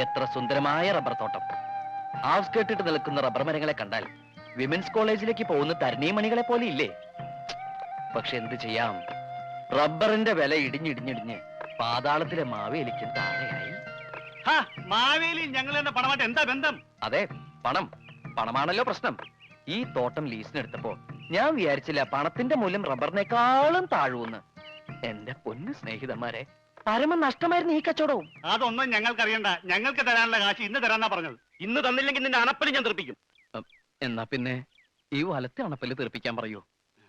എത്ര സുന്ദരമായ റബ്ബർ തോട്ടം. ഔട്ട്സ്കേർട്ടിട്ട് നിൽക്കുന്ന റബ്ബർ മരങ്ങളെ കണ്ടാൽ വിമൻസ് കോളേജിലേക്ക് പോകുന്ന തരണീമണികളെ പോലെ ഇല്ലേ? പക്ഷെ എന്ത് ചെയ്യാം, റബ്ബറിന്റെ വില ഇടിഞ്ഞിടിഞ്ഞിടിഞ്ഞ് പാതാളത്തിലെ മാവേലിക്കും താഴെയായി. മാവേലി ഞങ്ങൾ തന്നെ പണമായിട്ട് എന്താ ബന്ധം? അതെ, പണമാണല്ലോ പ്രശ്നം. ഈ തോട്ടം ലീസിനെടുത്തപ്പോ ഞാൻ വിചാരിച്ചില്ല പണത്തിന്റെ മൂല്യം റബ്ബറിനേക്കാളും താഴുവെന്ന്. എന്റെ പൊന്നു സ്നേഹിതന്മാരെ, പരമ നഷ്ടമായിരുന്നു ഈ കച്ചവടവും. അതൊന്നും ഞങ്ങൾക്കറിയണ്ട. ഞങ്ങൾക്ക് തരാനുള്ള കാശ് ഇന്ന് തരാന്നാ പറഞ്ഞത്. ഇന്ന് തന്നില്ലെങ്കിൽ നിന്റെ അണപ്പല് ഞാൻ തെറിപ്പിക്കും. എന്നാ പിന്നെ ഈ വലത്തെ അണപ്പല് തെറിപ്പിക്കാൻ പറയൂ,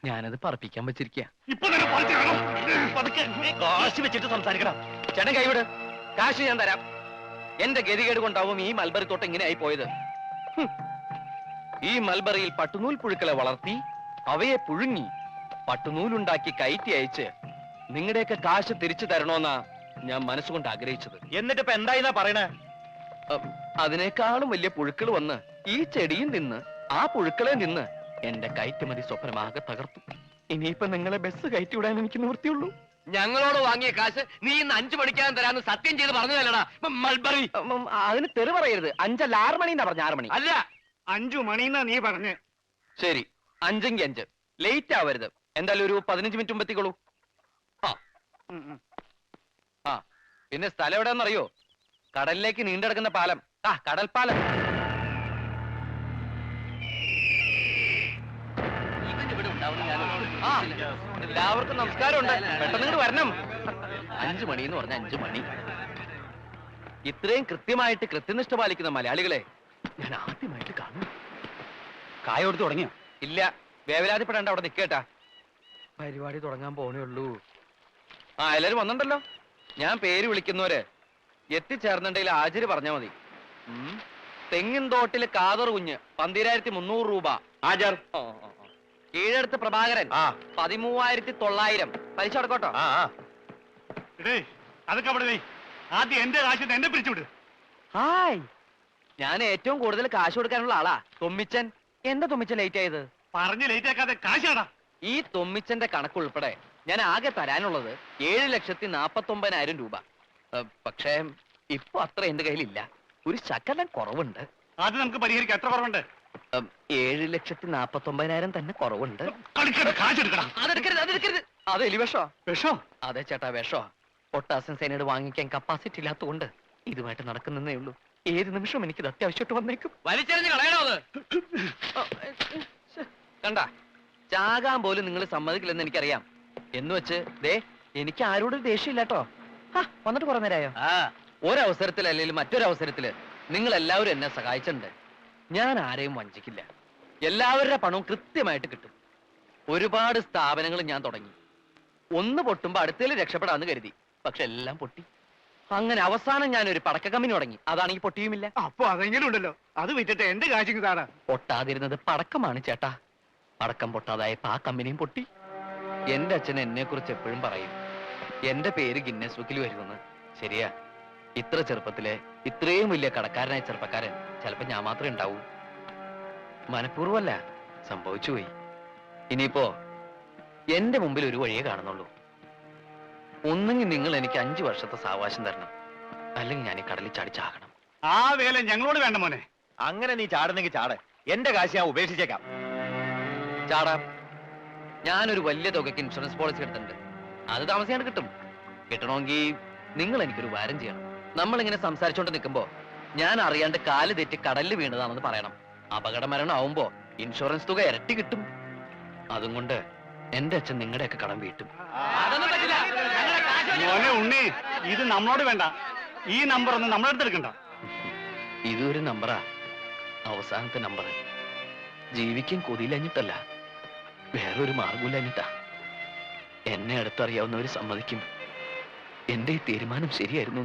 ഞാനത് പറപ്പിക്കാൻ വെച്ചിരിക്കുക. കാശ് വെച്ചിട്ട് സംസാരിക്കണം. ചേട്ടൻ കൈവിട്, കാശ് ഞാൻ തരാം. എന്റെ ഗതികേട് കൊണ്ടാവും ഈ മൽബറി തോട്ടം ഇങ്ങനെ ആയി പോയത്. ഈ മൽബറിയിൽ പട്ടുനൂൽ പുഴുക്കളെ വളർത്തി അവയെ പുഴുങ്ങി പട്ടുനൂലുണ്ടാക്കി കയറ്റി അയച്ച് നിങ്ങളുടെയൊക്കെ കാശ് തിരിച്ചു തരണോന്നാ ഞാൻ മനസ്സുകൊണ്ട് ആഗ്രഹിച്ചത്. എന്നിട്ട് ഇപ്പൊ എന്തായിന്നാ പറയണേ? അതിനേക്കാളും വലിയ പുഴുക്കൾ വന്ന് ഈ ചെടിയും നിന്ന് ആ പുഴുക്കളെ നിന്ന് എന്റെ കയറ്റുമതി സ്വപ്നമാകെ തകർത്തു. ഇനിയിപ്പൊ നിങ്ങളെ ബസ് കയറ്റി വിടാൻ എനിക്ക് നിവൃത്തിയുള്ളൂ. ഞങ്ങളോട് വാങ്ങിയ കാശ് നീ ഇന്ന് 5 മണിക്കാകും തരാന്ന് സത്യം ചെയ്ത് പറഞ്ഞതല്ലടാ മൽബറി. അതിന് തെറി പറയരുത്. 5 അല്ല 6 മണി എന്നാ പറഞ്ഞ. 6 മണി അല്ല 5 മണിന്നാ നീ പറഞ്ഞ്. ശരി, 5 എങ്കിൽ 5. ലേറ്റ് ആവരുത്. എന്തായാലും ഒരു 15 മിനിറ്റ് മുമ്പ് എത്തിക്കോളൂ. ആ പിന്നെ സ്ഥലം എവിടെയാണെന്നറിയോ? കടലിലേക്ക് നീണ്ടെടുക്കുന്ന പാലം. കടൽപ്പാലം. എല്ലാവർക്കും നമസ്കാരമുണ്ട്. പെട്ടെന്ന് ഇങ്ങോട്ട് വരണം. 5 മണി എന്ന് പറഞ്ഞ 5 മണി. ഇത്രയും കൃത്യമായിട്ട് കൃത്യനിഷ്ഠ പാലിക്കുന്ന മലയാളികളെ ഞാൻ ആദ്യമായിട്ട് കാണുന്നു. കായ കൊടുത്ത് തുടങ്ങിയോ? ഇല്ല, വേവലാതിപ്പെടേണ്ട, അവിടെ നിൽക്കേട്ടാ. പരിപാടി തുടങ്ങാൻ പോണേ ഉള്ളൂ. എല്ലാരും വന്നിട്ടുണ്ടല്ലോ. ഞാൻ പേര് വിളിക്കുന്നവര് എത്തിച്ചേർന്നുണ്ടെങ്കിൽ ഹാജര് പറഞ്ഞാ മതി. തെങ്ങിൻ തോട്ടില് കാതർ കുഞ്ഞ് 12,300 രൂപ ഹാജർ. കീഴടുത്ത് പ്രഭാകരൻ 13,900. പലിശ അടക്കോട്ടോ. അതൊക്കെ അവിടെ ആദ്യം എന്റെ കാശ് എന്നെ പിരിച്ചുവിട്. ഹായ്, ഞാൻ ഏറ്റവും കൂടുതൽ കാശ് കൊടുക്കാനുള്ള ആളാ തൊമ്മിച്ചൻ. എന്താ തൊമ്മിച്ചൻ ലേറ്റ് ആയത്? പറഞ്ഞ് ലേറ്റ് ആക്കാതെ കാശാടാ. ഈ തൊമ്മിച്ചന്റെ കണക്കുൾപ്പെടെ ഞാൻ ആകെ തരാനുള്ളത് 7,49,000 രൂപ. പക്ഷേ ഇപ്പൊ അത്ര എന്റെ കയ്യിലില്ല. ഒരു ശകലം കുറവുണ്ട്. അത് നമുക്ക് പരിഹരിക്കാം. എത്ര കുറവുണ്ട്? 7,49,000 തന്നെ കുറവുണ്ട്. അതെടുക്കരുത്. അത് എലിവിഷോ? വിഷോ? അതെ ചേട്ടാ, വിഷോ. പൊട്ടാസ്യം സൈനൈഡ് വാങ്ങിക്കാൻ കപ്പാസിറ്റി ഇല്ലാത്തതുകൊണ്ട് ഇതുമായിട്ട് നടക്കുന്നേ ഉള്ളൂ. ഏത് നിമിഷം എനിക്കിത് അത്യാവശ്യമായിട്ട് വന്നേക്കും. വലിച്ചെറിഞ്ഞ് കളയണോ അത്? കണ്ട, ചാകാൻ പോലും നിങ്ങൾ സമ്മതിക്കില്ലെന്ന് എനിക്കറിയാം. എന്ന് വെച്ച് ദേ എനിക്ക് ആരോടും ദേഷ്യമില്ലാട്ടോ. വന്നിട്ട് കുറെ നേരമായോ? ഒരവസരത്തിൽ അല്ലെങ്കിൽ മറ്റൊരവസരത്തില് നിങ്ങൾ എല്ലാവരും എന്നെ സഹായിച്ചിട്ടുണ്ട്. ഞാൻ ആരെയും വഞ്ചിക്കില്ല. എല്ലാവരുടെ പണവും കൃത്യമായിട്ട് കിട്ടും. ഒരുപാട് സ്ഥാപനങ്ങൾ ഞാൻ തുടങ്ങി. ഒന്ന് പൊട്ടുമ്പോ അടുത്തേൽ രക്ഷപ്പെടാന്ന് കരുതി. പക്ഷെ എല്ലാം പൊട്ടി. അങ്ങനെ അവസാനം ഞാൻ ഒരു പടക്ക കമ്പനി തുടങ്ങി. അതാണെങ്കിൽ പൊട്ടിയുമില്ല. അപ്പൊ അതെങ്കിലും ഉണ്ടല്ലോ. അത് വിറ്റിട്ട് എന്റെ കാശിങ് താടാ. പൊട്ടാതിരുന്നത് പടക്കമാണ് ചേട്ടാ. പടക്കം പൊട്ടാതായപ്പോ ആ കമ്പനിയും പൊട്ടി. എന്റെ അച്ഛൻ എന്നെ കുറിച്ച് എപ്പോഴും പറയും, എന്റെ പേര് ഗിന്നസ് ബുക്കിൽ വരുമെന്ന്. ശരിയാ, ഇത്ര ചെറുപ്പത്തിലെ ഇത്രയും വലിയ കടക്കാരനായ ചെറുപ്പക്കാരൻ ചിലപ്പോ ഞാൻ മാത്രമേ ഉണ്ടാവൂ. മനഃപൂർവ്വമല്ല, സംഭവിച്ചു പോയി. ഇനിയിപ്പോ എന്റെ മുമ്പിൽ ഒരു വഴിയേ കാണുന്നുള്ളൂ. ഒന്നെങ്കിൽ നിങ്ങൾ എനിക്ക് 5 വർഷത്തെ സാവകാശം തരണം, അല്ലെങ്കിൽ ഞാൻ ഈ കടലിൽ ചാടി ചാകണം. ആ വേല ഞങ്ങളോട് വേണ്ട മോനെ. അങ്ങനെ നീ ചാടുന്നെങ്കിൽ ചാട്. എന്റെ കാശ് ഞാൻ ഉപേക്ഷിച്ചേക്കാം. ചാടാം. ഞാനൊരു വലിയ തുകയ്ക്ക് ഇൻഷുറൻസ് പോളിസി എടുത്തിട്ടുണ്ട്. അത് താമസിയാണ്ട് കിട്ടും. കിട്ടണമെങ്കിൽ നിങ്ങൾ എനിക്കൊരു വാരം ചെയ്യണം. നമ്മളിങ്ങനെ സംസാരിച്ചോണ്ട് നിൽക്കുമ്പോ ഞാൻ അറിയാണ്ട് കാല് തെറ്റി കടലിൽ വീണതാണെന്ന് പറയണം. അപകട മരണം ആവുമ്പോ ഇൻഷുറൻസ് തുക ഇരട്ടി കിട്ടും. അതും കൊണ്ട് എന്റെ അച്ഛൻ നിങ്ങളുടെയൊക്കെ കടം വീട്ടും. മോനെ ഉണ്ണി, ഇത് നമ്മളോട് വേണ്ട. ഈ നമ്പർ ഒന്നും നമ്മളെടുത്ത് എടുക്കണ്ട. ഇതൊരു നമ്പറാ, അവസാനത്തെ നമ്പർ. ജീവിക്കാൻ കൊതിയിലഞ്ഞിട്ടല്ല, വേറൊരു മാർഗമില്ലഞ്ഞിട്ടാ. എന്നെ അടുത്തറിയാവുന്നവര് സമ്മതിക്കും എന്റെ ഈ തീരുമാനം ശരിയായിരുന്നു.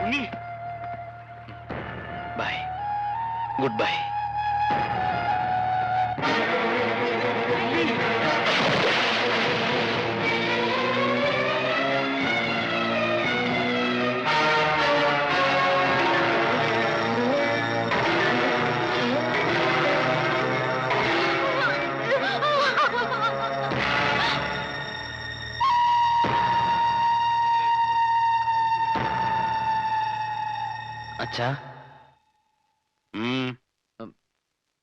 ഉണ്ണി, ബൈ, ഗുഡ് ബൈ. അച്ഛാ,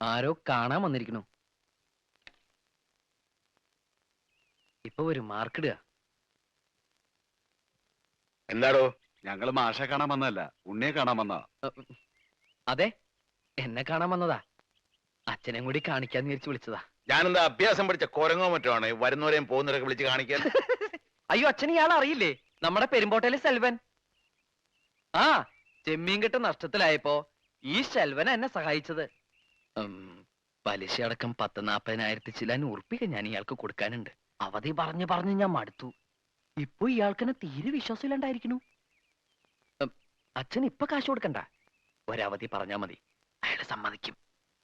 ആരോ കാണാൻ വന്നിരിക്കണു. ഇപ്പൊ ഒരു മാർക്കിടുക. എന്താടോ? ഞങ്ങള് മാഷെ കാണാൻ വന്നതല്ല, ഉണ്ണിയെ കാണാൻ വന്നാ. അതെ, എന്നെ കാണാൻ വന്നതാ. അച്ഛനെയും കൂടി കാണിക്കാന്ന് വിചാരിച്ചു വിളിച്ചതാ. ഞാനെന്താ അഭ്യാസം പഠിച്ച കൊരങ്ങോ മറ്റോ ആണ് വരുന്നവരെയും പോകുന്നവരൊക്കെ വിളിച്ച് കാണിക്കാൻ? അയ്യോ, അച്ഛൻ ഇയാൾ അറിയില്ലേ? നമ്മുടെ പെരുമ്പോട്ടയിലെ സെൽവൻ. ആ, ചെമ്മീൻ കെട്ട് നഷ്ടത്തിലായപ്പോ ഈ സെൽവൻ എന്നെ സഹായിച്ചത്. പലിശ അടക്കം 10,40,000 ചില്ലാൻ ഉറപ്പിക്ക ഞാൻ ഇയാൾക്ക് കൊടുക്കാനുണ്ട്. അവധി പറഞ്ഞ് ഞാൻ മടുത്തു. ഇപ്പൊ ഇയാൾക്കെന്നെ തീരെ വിശ്വാസമില്ലാണ്ടായിരിക്കണു. അച്ഛൻ ഇപ്പൊ കാശ് കൊടുക്കണ്ട, ഒരവധി പറഞ്ഞാ മതി, അയാള് സമ്മതിക്കും.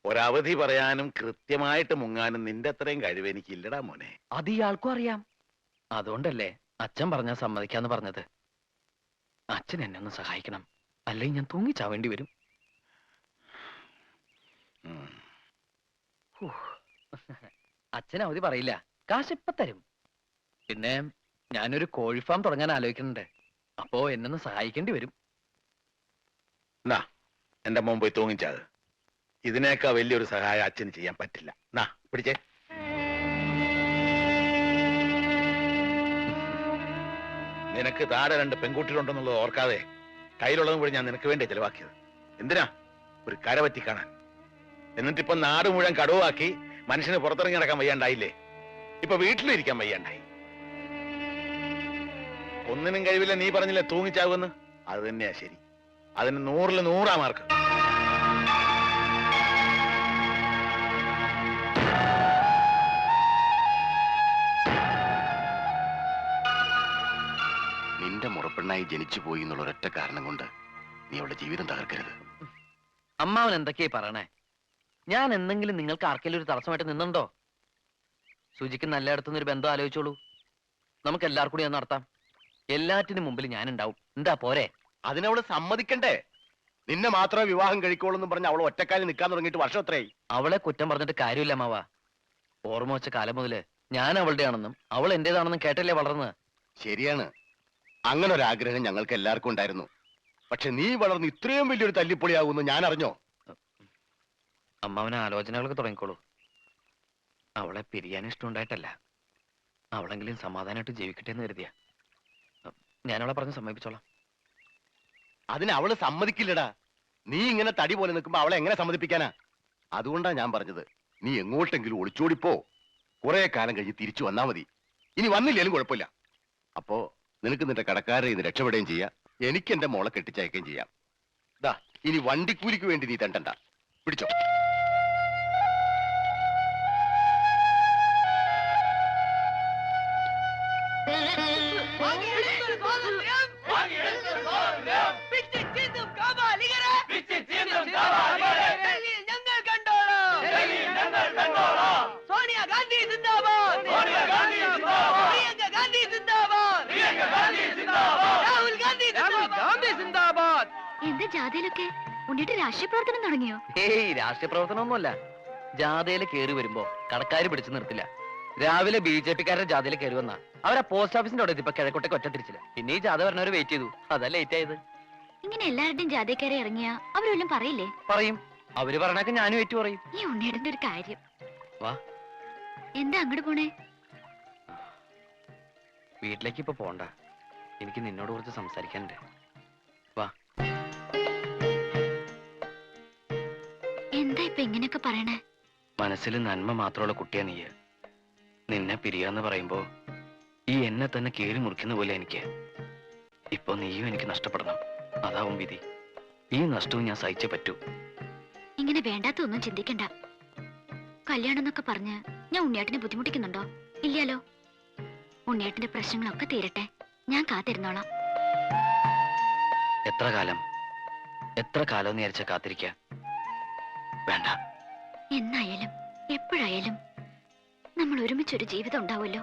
ഒരവധി പറയാനും കൃത്യമായിട്ട് മുങ്ങാനും നിന്റെ അത്രയും കഴിവ് എനിക്കില്ലടാ മോനെ. അത് ഇയാൾക്കും അറിയാം. അതുകൊണ്ടല്ലേ അച്ഛൻ പറഞ്ഞാ സമ്മതിക്കാന്ന് പറഞ്ഞത്. അച്ഛൻ എന്നെ ഒന്ന് സഹായിക്കണം, അല്ലെങ്കിൽ ഞാൻ തൂങ്ങിച്ചാവേണ്ടി വരും. അച്ഛൻ അവധി പറയില്ല, കാശ് ഇപ്പൊ തരും. പിന്നെ ഞാനൊരു കോഴി ഫാം തുടങ്ങാൻ ആലോചിക്കുന്നുണ്ട്. അപ്പോ എന്നൊന്ന് സഹായിക്കേണ്ടി വരും. നാ എന്റെ മോൻ പോയി തൂങ്ങിച്ചാത്. ഇതിനേക്കാ വലിയൊരു സഹായം അച്ഛന് ചെയ്യാൻ പറ്റില്ല. നാ പിടിച്ചേ. നിനക്ക് താഴെ 2 പെൺകുട്ടികളുണ്ടെന്നുള്ളത് ഓർക്കാതെ കയ്യിലുള്ളതും കൂടി ഞാൻ നിനക്ക് വേണ്ടി ചെലവാക്കിയത്. എന്തിനാ? ഒരു കര പറ്റി കാണാൻ. എന്നിട്ടിപ്പൊ നാട് മുഴുവൻ കടവാക്കി മനുഷ്യന് പുറത്തിറങ്ങി നടക്കാൻ വയ്യാണ്ടായില്ലേ? ഇപ്പൊ വീട്ടിലിരിക്കാൻ വയ്യാണ്ടായി. ഒന്നിനും കഴിവില്ല. നീ പറഞ്ഞില്ലേ തൂങ്ങിച്ചാവുമെന്ന്? അത് തന്നെയാ ശരി. അതിന് 100-ൽ 100 മാർക്ക്. നിന്റെ മുറപ്പെണ്ണായി ജനിച്ചു പോയി എന്നുള്ള ഒരൊറ്റ കാരണം കൊണ്ട് നീ അവളുടെ ജീവിതം തകർക്കരുത്. അമ്മാവൻ എന്തൊക്കെയാ പറയണേ? ഞാൻ എന്തെങ്കിലും നിങ്ങൾക്ക് ആർക്കെങ്കിലും ഒരു തടസ്സമായിട്ട് നിന്നുണ്ടോ? സുജിക്ക് നല്ലയിടത്തുനിന്ന് ഒരു ബന്ധം ആലോചിച്ചോളൂ. നമുക്ക് എല്ലാവർക്കും കൂടി ഒന്ന് നടത്താം. എല്ലാറ്റിനും മുമ്പിൽ ഞാനുണ്ടാവും. എന്താ പോരെ? അതിനവള് സമ്മതിക്കണ്ടേ? നിന്നെ മാത്രമേ വിവാഹം കഴിക്കോളൂ എന്ന് പറഞ്ഞ് അവൾ ഒറ്റക്കാലിൽ നിൽക്കാൻ തുടങ്ങിയിട്ട് വർഷം എത്രയായി? അവളെ കുറ്റം പറഞ്ഞിട്ട് കാര്യമില്ല അമ്മാവ. ഓർമ്മ വെച്ച കാലം മുതല് ഞാൻ അവളുടെ ആണെന്നും അവൾ എന്റേതാണെന്നും കേട്ടല്ലേ വളർന്നത്. ശരിയാണ്, അങ്ങനെ ഒരു ആഗ്രഹം ഞങ്ങൾക്ക് എല്ലാവർക്കും ഉണ്ടായിരുന്നു. പക്ഷെ നീ വളർന്ന് ഇത്രയും വലിയൊരു തല്ലിപ്പൊളിയാകുമെന്ന് ഞാൻ അറിഞ്ഞോ? അമ്മാവന് ആലോചനകളൊക്കെ തുടങ്ങിക്കോളൂ. അവളെ പിരിയാൻ ഇഷ്ടമുണ്ടായിട്ടല്ല, അവളെങ്കിലും സമാധാനമായിട്ട് ജീവിക്കട്ടെ എന്ന് കരുതിയ. ഞാനവളെ പറഞ്ഞ് സമ്മതിപ്പിച്ചോളാം. അതിന് അവള് സമ്മതിക്കില്ലടാ. നീ ഇങ്ങനെ തടി പോലെ നിൽക്കുമ്പോ അവളെ എങ്ങനെ സമ്മതിപ്പിക്കാനാ? അതുകൊണ്ടാ ഞാൻ പറഞ്ഞത്, നീ എങ്ങോട്ടെങ്കിലും ഒളിച്ചോടിപ്പോ. കുറെ കാലം കഴിഞ്ഞ് തിരിച്ചു വന്നാ മതി. ഇനി വന്നില്ലേലും കുഴപ്പമില്ല. അപ്പോ നിനക്ക് നിന്റെ കടക്കാരെ ഇന്ന് രക്ഷപ്പെടുകയും ചെയ്യാം, എനിക്ക് എന്റെ മോളെ കെട്ടിച്ചയക്കുകയും ചെയ്യാം. ദാ ഇനി വണ്ടിക്കൂലിക്ക് വേണ്ടി നീ തണ്ടണ്ട. പിടിച്ചോ. എന്താ ജാഥയിലൊക്കെ ഉണ്ണിട്ട് രാഷ്ട്രീയ പ്രവർത്തനം തുടങ്ങിയോ? ഏയ്, രാഷ്ട്രീയ പ്രവർത്തനമൊന്നുമല്ല. ജാഥയില് കയറി വരുമ്പോ കടക്കാര് പിടിച്ചു നിർത്തില്ല. രാവിലെ BJP-ക്കാരുടെ ജാഥയിൽ കയറി വന്നാ അവരാ പോസ്റ്റ് ഓഫീസിന്റെ അവിടെ ഇപ്പൊ കിഴക്കോട്ടേക്ക് ഒറ്റ തിരിച്ചില്ല. പിന്നെ ഈ ജാഥ വരണവരെ വെയിറ്റ് ചെയ്തു. അതാ ലേറ്റ് ആയത്. ഇങ്ങനെ എല്ലാവരുടെയും ജാഥക്കാരെ ഇറങ്ങിയ അവരെല്ലാം പറയില്ലേ? പറയും. അവര് പറഞ്ഞൊക്കെ ഞാനും ഏറ്റു പറയും. ഈ ഉണ്ണിയുടെ ഒരു കാര്യം. വാ, എന്താ അങ്ങോട്ട് പോണേ? വീട്ടിലേക്ക് ഇപ്പൊ പോണ്ട. എനിക്ക് നിന്നോട് കുറച്ച് സംസാരിക്കാനുണ്ട്. വാ. എന്താ ഇപ്പൊ ഇങ്ങനെയൊക്കെ പറയണേ? മനസ്സിൽ നന്മ മാത്രമുള്ള കുട്ടിയാ നീ. നിന്നെ പിരിയാന്ന് പറയുമ്പോ ഈ എന്നെ തന്നെ കീറി മുറിക്കുന്ന പോലെ എനിക്ക്. ഇപ്പൊ നീയും എനിക്ക് നഷ്ടപ്പെടണം. അതാവും വിധി. ഈ നഷ്ടവും ഞാൻ സഹിച്ചേ പറ്റൂ. ഇങ്ങനെ വേണ്ടാത്തൊന്നും ചിന്തിക്കണ്ട. കല്യാണം എന്നൊക്കെ പറഞ്ഞ് ഞാൻ ഉണ്ണിയേട്ടനെ ബുദ്ധിമുട്ടിക്കുന്നുണ്ടോ? ഇല്ലല്ലോ. ഉണ്ണിയേട്ടന്റെ പ്രശ്നങ്ങളൊക്കെ തീരട്ടെ, ഞാൻ കാത്തിരുന്നോളാം. എത്ര കാലം എന്ന് വിചാരിച്ച കാത്തിരിക്ക? വേണ്ട. എന്നായാലും എപ്പോഴായാലും നമ്മൾ ഒരുമിച്ചൊരു ജീവിതം ഉണ്ടാവുമല്ലോ,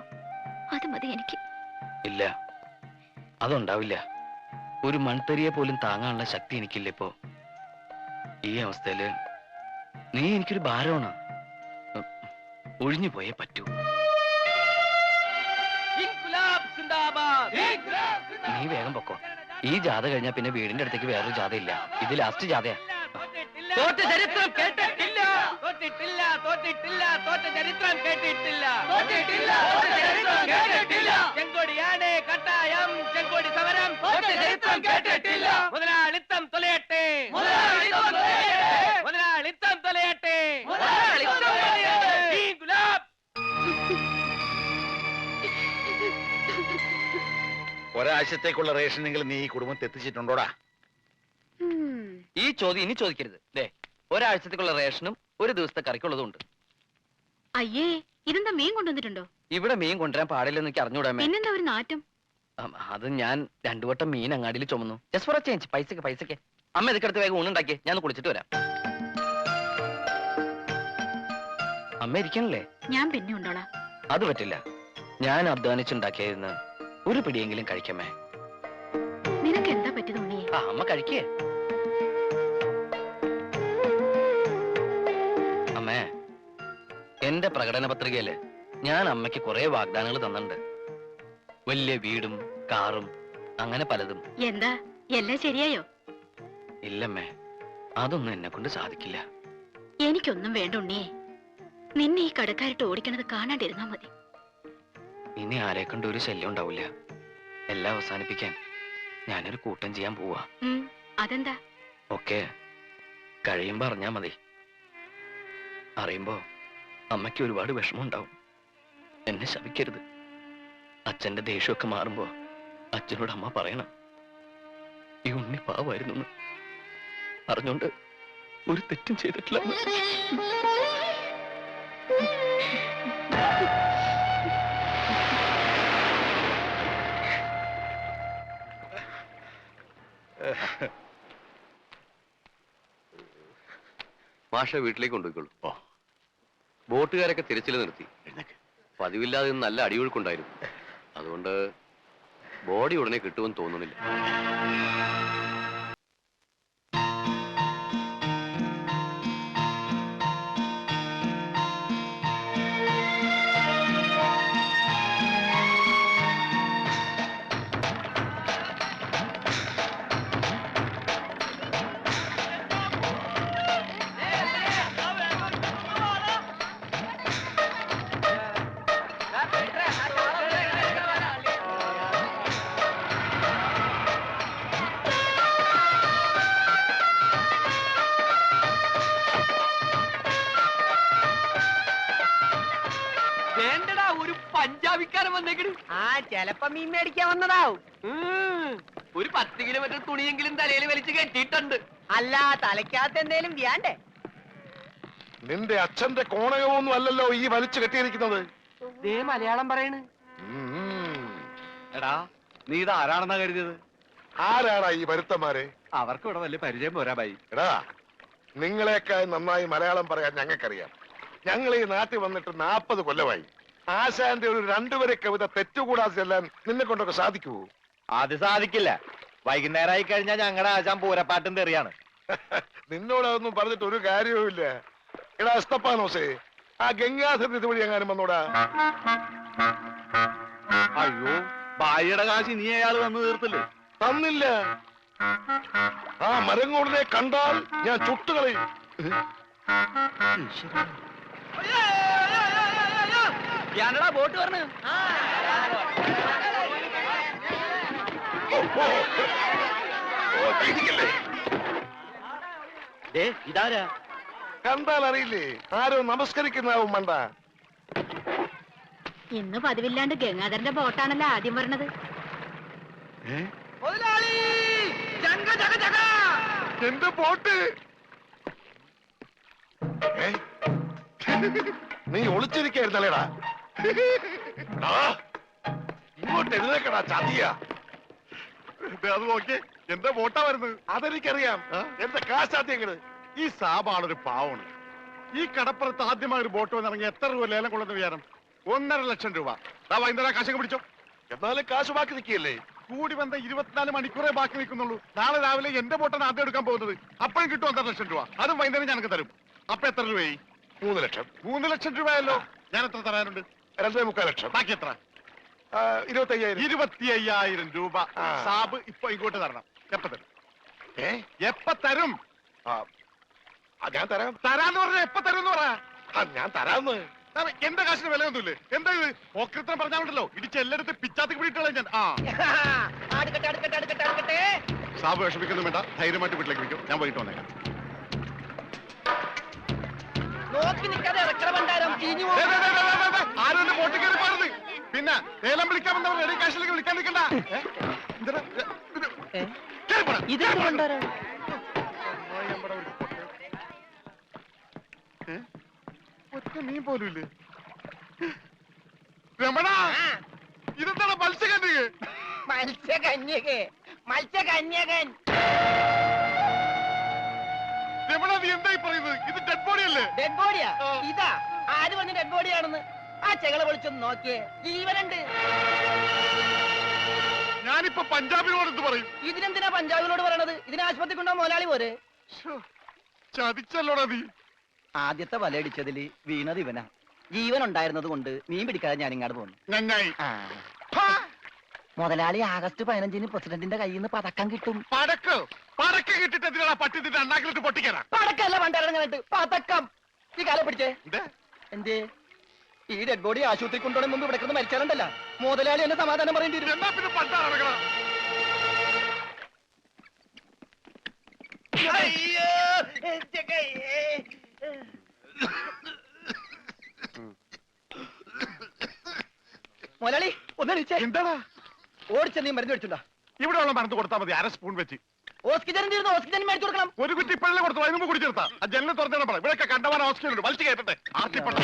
അത് മതി എനിക്ക്. ഇല്ല, അതുണ്ടാവില്ല. ഒരു മൺതരിയെ പോലും താങ്ങാനുള്ള ശക്തി എനിക്കില്ല ഇപ്പോ. ഈ അവസ്ഥയില് നീ എനിക്കൊരു ഭാരമാണ്. ഒഴിഞ്ഞു പോയേ പറ്റൂ. നീ വേഗം പൊക്കോ. ഈ ജാഥ കഴിഞ്ഞാൽ പിന്നെ വീടിന്റെ അടുത്തേക്ക് വേറൊരു ജാഥ ഇല്ല. ഇത് ലാസ്റ്റ് ജാഥയാ. തോറ്റ ചരിത്രം കേട്ടിട്ടില്ല, തോറ്റിട്ടില്ല, തോറ്റിട്ടില്ല, തോറ്റ ചരിത്രം കേട്ടിട്ടില്ല, തോറ്റിട്ടില്ല, തോറ്റ ചരിത്രം കേട്ടിട്ടില്ല. ചെങ്കൊടിയാണ് കട്ടായം, ചെങ്കൊടി സമരം, തോറ്റ ചരിത്രം കേട്ടിട്ടില്ല. മുതലാളിത്തം തൊലയട്ടെ, മുതലാളിത്തം തൊലയട്ടെ, മുതലാളിത്തം തൊലയട്ടെ, മുതലാളിത്തം തൊലയട്ടെ. ഈ ഗുലാബ് ഒരാഴ്ചത്തേക്കുള്ള റേഷനെങ്കിലും നീ ഈ കുടുംബത്തെ എത്തിച്ചിട്ടുണ്ടോടാ? ഈ ചോദ്യം ഇനി ചോദിക്കരുത്. ദേ, ഒരാഴ്ചത്തേക്കുള്ള റേഷനും ഒരു ദിവസത്തെ കറിക്കുള്ളതും ഉണ്ട്. അയ്യേ, ഇതെന്താ മീൻ കൊണ്ടുവന്നിട്ടുണ്ടോ? ഇവിടെ മീൻ കൊണ്ടുവരാൻ പാടില്ലെന്ന് എനിക്ക് അറിഞ്ഞൂടാമേ. പിന്നെന്താ ഒരു നാറ്റം? അത് ഞാൻ 2 വട്ടം മീൻ അങ്ങാടിയിൽ ചുമന്നു. Just for A change. പൈസക്ക്. അമ്മ ഇതൊക്കെ വേഗം ഊണുണ്ടാക്കിയേ, ഞാൻ കുളിച്ചിട്ട് വരാം. അമ്മ ഇരിക്കണല്ലേ? ഞാൻ പിന്നെ ഉണ്ടോളാം. അത് പറ്റില്ല. ഞാൻ അധ്വാനിച്ചുണ്ടാക്കിയായിരുന്നു. ഒരു പിടിയെങ്കിലും കഴിക്കമേ. നിനക്ക് എന്താ പറ്റിയത് ഉണ്ണിയെ? അമ്മ കഴിക്കേ. അമ്മേ, എന്റെ പ്രകടന പത്രികയില് ഞാൻ അമ്മയ്ക്ക് കുറെ വാഗ്ദാനങ്ങൾ തന്നിട്ടുണ്ട്. വലിയ വീടും കാറും അങ്ങനെ പലതും. എന്താ എല്ലാം ശരിയായോ? ഇല്ലമ്മേ, അതൊന്നും എന്നെ കൊണ്ട് സാധിക്കില്ല. എനിക്കൊന്നും വേണ്ട ഉണ്ണിയെ. നിന്നെ ഈ കടക്കാരിട്ട് ഓടിക്കണത് കാണാണ്ടിരുന്നാ മതി. ഇനി ആരെ കൊണ്ട് ഒരു ശല്യം ഉണ്ടാവില്ല. എല്ലാം അവസാനിപ്പിക്കാൻ ഞാനൊരു കൂട്ടം ചെയ്യാൻ പോവാ. അതെന്താ? ഒക്കെ കഴിയുമ്പോ അറിഞ്ഞാ മതി. അറിയുമ്പോ അമ്മയ്ക്ക് ഒരുപാട് വിഷമം ഉണ്ടാവും. എന്നെ ശപിക്കരുത്. അച്ഛന്റെ ദേഷ്യമൊക്കെ മാറുമ്പോ അച്ഛനോട് അമ്മ പറയണം, ഈ ഉണ്ണി പാവായിരുന്നു. അറിഞ്ഞോണ്ട് ഒരു തെറ്റും ചെയ്തിട്ടില്ല. മാഷ വീട്ടിലേക്ക് കൊണ്ടുപോയിക്കോളൂ. ബോട്ടുകാരൊക്കെ തിരച്ചിൽ നിർത്തി. പതിവില്ലാതെ ഇന്ന് നല്ല അടിയൊഴുക്കുണ്ടായിരുന്നു. അതുകൊണ്ട് ബോഡി ഉടനെ കിട്ടുമെന്ന് തോന്നുന്നില്ല. വേണ്ടടാ, ഒരു പഞ്ചാബിക്കാരൻ വന്നേക്കണ്. ചെലപ്പോ മീൻ മേടിക്കാൻ വന്നതാവും. ഒരു 10 കിലോമീറ്റർ തുണിയെങ്കിലും തലയിൽ വലിച്ചു കെട്ടിയിട്ടുണ്ട്. അല്ല, തലയ്ക്കകത്ത് എന്തേലും വ്യാണ്ടേ? നിന്റെ അച്ഛന്റെ കോണകമൊന്നും അല്ലല്ലോ ഈ വലിച്ചു കെട്ടിയിരിക്കുന്നത്. ദേ മലയാളം പറയണ്. എടാ, നീ ഇത് ആരാണെന്നാ കരുതിയത്? ആരാടാ ഈ വരുത്തന്മാരെ? അവർക്ക് ഇവിടെ വലിയ പരിചയം പോരാ ബൈ. എടാ, നിങ്ങളെക്കാൾ നന്നായി മലയാളം പറയാൻ ഞങ്ങൾക്കറിയാം. ഞങ്ങൾ ഈ നാട്ടിൽ വന്നിട്ട് 40 കൊല്ലമായി. ആശാന്റെ ഒരു 2 വരെ കവിത തെറ്റുകൂടാതെ ചെല്ലാൻ നിന്നെ കൊണ്ടൊക്കെ സാധിക്കുവോ? അത് സാധിക്കില്ല. വൈകുന്നേരമായി കഴിഞ്ഞാൽ ഞങ്ങളുടെ ആശാൻ പൂരപ്പാട്ടും തെറിയാണ്. നിന്നോട് അതൊന്നും പറഞ്ഞിട്ട് ഒരു കാര്യവുമില്ല. എടാ എസ്തപ്പാനോസേ, ആ ഗംഗാധരൻ ഇതുവഴി എങ്ങാനും വന്നോടാ. അയ്യോ, ബായിയുടെ കാശ് നീ അയാൾ വന്ന് തീർത്തില്ലേ? തന്നില്ല. ആ മരങ്ങോടിനെ കണ്ടാൽ ഞാൻ ചുട്ടുകളയും. ഞാനടാ ബോട്ട് പറഞ്ഞു. ഇതാരാ? കണ്ടാൽ അറിയില്ലേ? ആരോ നമസ്കരിക്കുന്നാവും മണ്ട. ഇന്ന് പതിവില്ലാണ്ട് ഗംഗാധരന്റെ ബോട്ടാണല്ലോ ആദ്യം പറഞ്ഞത്. എന്റെ ബോട്ട് നീ ഒളിച്ചിരിക്കായിരുന്നല്ലേടാ? ഇങ്ങോട്ട് എഴുന്നേക്കടാ ചതിയ. അത് നോക്കി എന്റെ ബോട്ടാ വരുന്നത്. അതെനിക്കറിയാം. എന്റെ കാശാത്തിയങ്ങള്. ഈ സാബാളൊരു പാവമാണ്. ഈ കടപ്പുറത്ത് ആദ്യമായി ഒരു ബോട്ട് വന്നിറങ്ങി എത്ര രൂപ ലേലം കൊള്ളുന്ന വിചാരം? 1.5 ലക്ഷം രൂപ. വൈകുന്നേരം കാശൊക്കെ പിടിച്ചോ. എന്നാലും കാശ് ബാക്കി നിൽക്കിയല്ലേ? കൂടി വന്ന 24 മണിക്കൂറേ ബാക്കി നിൽക്കുന്നുള്ളൂ. നാളെ രാവിലെ എന്റെ ബോട്ടാണ് ആദ്യം എടുക്കാൻ പോകുന്നത്. അപ്പോഴും കിട്ടും 1.5 ലക്ഷം രൂപ. അതും വൈകുന്നേരം ഞങ്ങൾക്ക് തരും. അപ്പൊ എത്ര രൂപയായി? 3 ലക്ഷം. 3 ലക്ഷം രൂപയല്ലോ. ഞാൻ എത്ര തരാനുണ്ട്? 2.25 ലക്ഷം. ബാക്കി എത്ര? 25,000 രൂപ സാബ് ഇപ്പൊ ഇങ്ങോട്ട് തരണം. എപ്പ തരും? എപ്പ തരും? ഞാൻ തരാം. തരാന്ന് പറഞ്ഞ എപ്പ തരും എന്ന് പറ. ഞാൻ തരാന്ന്. എന്റെ കാശിന് വിലയൊന്നുമില്ലേ? എന്താ ഇത് ഓക്രിത്രം പറഞ്ഞാണ്ടല്ലോ ഇടിച്ച് എല്ലായിടത്തും പിച്ചാത്തി പിടിയിട്ടുള്ള ഞാൻ. സാബ് വിഷമിക്കൊന്നും വേണ്ട, ധൈര്യമായിട്ട് വീട്ടിലേക്ക് വിളിക്കും. ഞാൻ വൈകിട്ട് വന്നേക്കാം. നോക്കി നിൽക്കാതെ ഇറക്കണ ഭണ്ഡാരം ചീഞ്ഞു ദേ, ദേ, ദേ, ദേ, ദേ, ദേ, ആരും എന്റെ ബോട്ടിൽ കയറി പാടുന്നത്. പിന്നെ ലേലം വിളിക്കാമെന്നവർ റെഡി കാശിലേക്ക് വിളിക്കാൻ നിൽക്കണ്ട. ഇതെന്ത് ഭണ്ഡാരം? ഒറ്റ മീൻ പോലും ഇല്ലേ? രമണ, ഇതെന്താണ് മത്സ്യകന്യക? മത്സ്യകന്യകൻ. രമണ, നീ എന്തായി പറയുന്നത്? ഇത് ഡെഡ് ബോഡി അല്ലേ? ഡെഡ് ബോഡിയാ? ആ. ഇതാ ആര് പറഞ്ഞ ഡെഡ് ബോഡിയാണെന്ന്? ആ ചെകള വിളിച്ചൊന്ന് നോക്കിയേ, ജീവനുണ്ട്. ഞാനിപ്പോ പഞ്ചാബിനോട് എന്ത് പറയും? ഇതിനെന്തിനാ പഞ്ചാബിനോട് പറയണത്? ഇതിന് ആശുപത്രി കൊണ്ടോ മുതലാളി പോരെ? ശ്ശോ, ചതിച്ചല്ലോടാ നീ. ആദ്യത്തെ വലയടിച്ചതില് വീണത് ഇവനാ. ജീവൻ ഉണ്ടായിരുന്നത് കൊണ്ട് മീൻ പിടിക്കാതെ ഞാൻ ഇങ്ങോട്ട് പോന്നു. നന്നായി. മുതലാളി ആഗസ്റ്റ് 15-ന് പ്രസിഡന്റിന്റെ കയ്യിൽ നിന്ന് പതക്കം കിട്ടും. പടക്ക് കിട്ടിട്ട് എന്തിനാ പട്ടി നിന്റെ അണ്ണാക്കിലിട്ട് പൊട്ടിക്കാനാ? പടക്കല്ല പണ്ടരങ്ങായിട്ട് പതക്കം. ഈ കാലം പിടിച്ചേ. എന്തേ? എന്തേ ഈ ഡെഡ് ബോഡി ആശുപത്രി കൊണ്ടുപോകണം മുമ്പ് ഇവിടെ കിടന്ന് മരിച്ചാലുണ്ടല്ല മുതലാളി എന്നെ സമാധാനം പറയേണ്ടി വരും. എന്നാ പിന്നെ പണ്ടാ നടക്കണം. മുതലാളി ഒന്ന് എണീച്ചേ. എന്താടാ? ഓടിച്ച നീ മരുന്ന് മേടിച്ചുണ്ടാ. ഇവിടെ ഉള്ള മരുന്ന് കൊടുത്താൽ മതി, 1/2 സ്പൂൺ വെച്ച്. ഓക്സിജൻ തീർന്നു, ഓക്സിജൻ മേടിച്ചു കൊടുക്കണം. ഒരു കുറ്റി ഇപ്പോഴല്ലേ കൊടുത്തു, അതിന് മുമ്പ് കുടിച്ചെടുത്താ. ആ ജനലിൽ തുറന്നിടാൻ പറ. ഇവിടെ കണ്ടവാൻ ഓക്സിജൻ ഉണ്ട്, വലിച്ചു കയറ്റട്ടെ. ആർത്തിപ്പണ്ട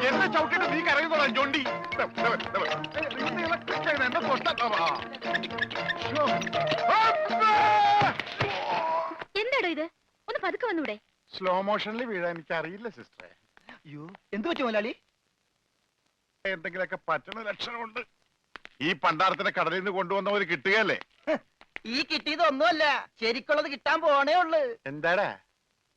എന്നെ ചവിട്ടിട്ട് നീ കരയുന്നോളാം ജോണ്ടി. എന്നെ തൊട്ട എന്താടോ ഇത്? ഒന്ന് പതുക്കെ വന്നൂടെ? സ്ലോ മോഷനിൽ വീഴാൻ എനിക്ക് അറിയില്ല സിസ്റ്ററെ. അയ്യോ എന്ത് പറ്റി മുതലാളി? എന്തെങ്കിലുമൊക്കെ പറ്റണ ലക്ഷണമുണ്ട്. ഈ പണ്ടാരത്തിനെ കടലിൽ നിന്ന് കൊണ്ടുവന്നവര് കിട്ടുകയല്ലേ? ഈ കിട്ടിയതൊന്നുമല്ല, ശരിക്കുള്ളത് കിട്ടാൻ പോണേ ഉള്ളു. എന്താടാ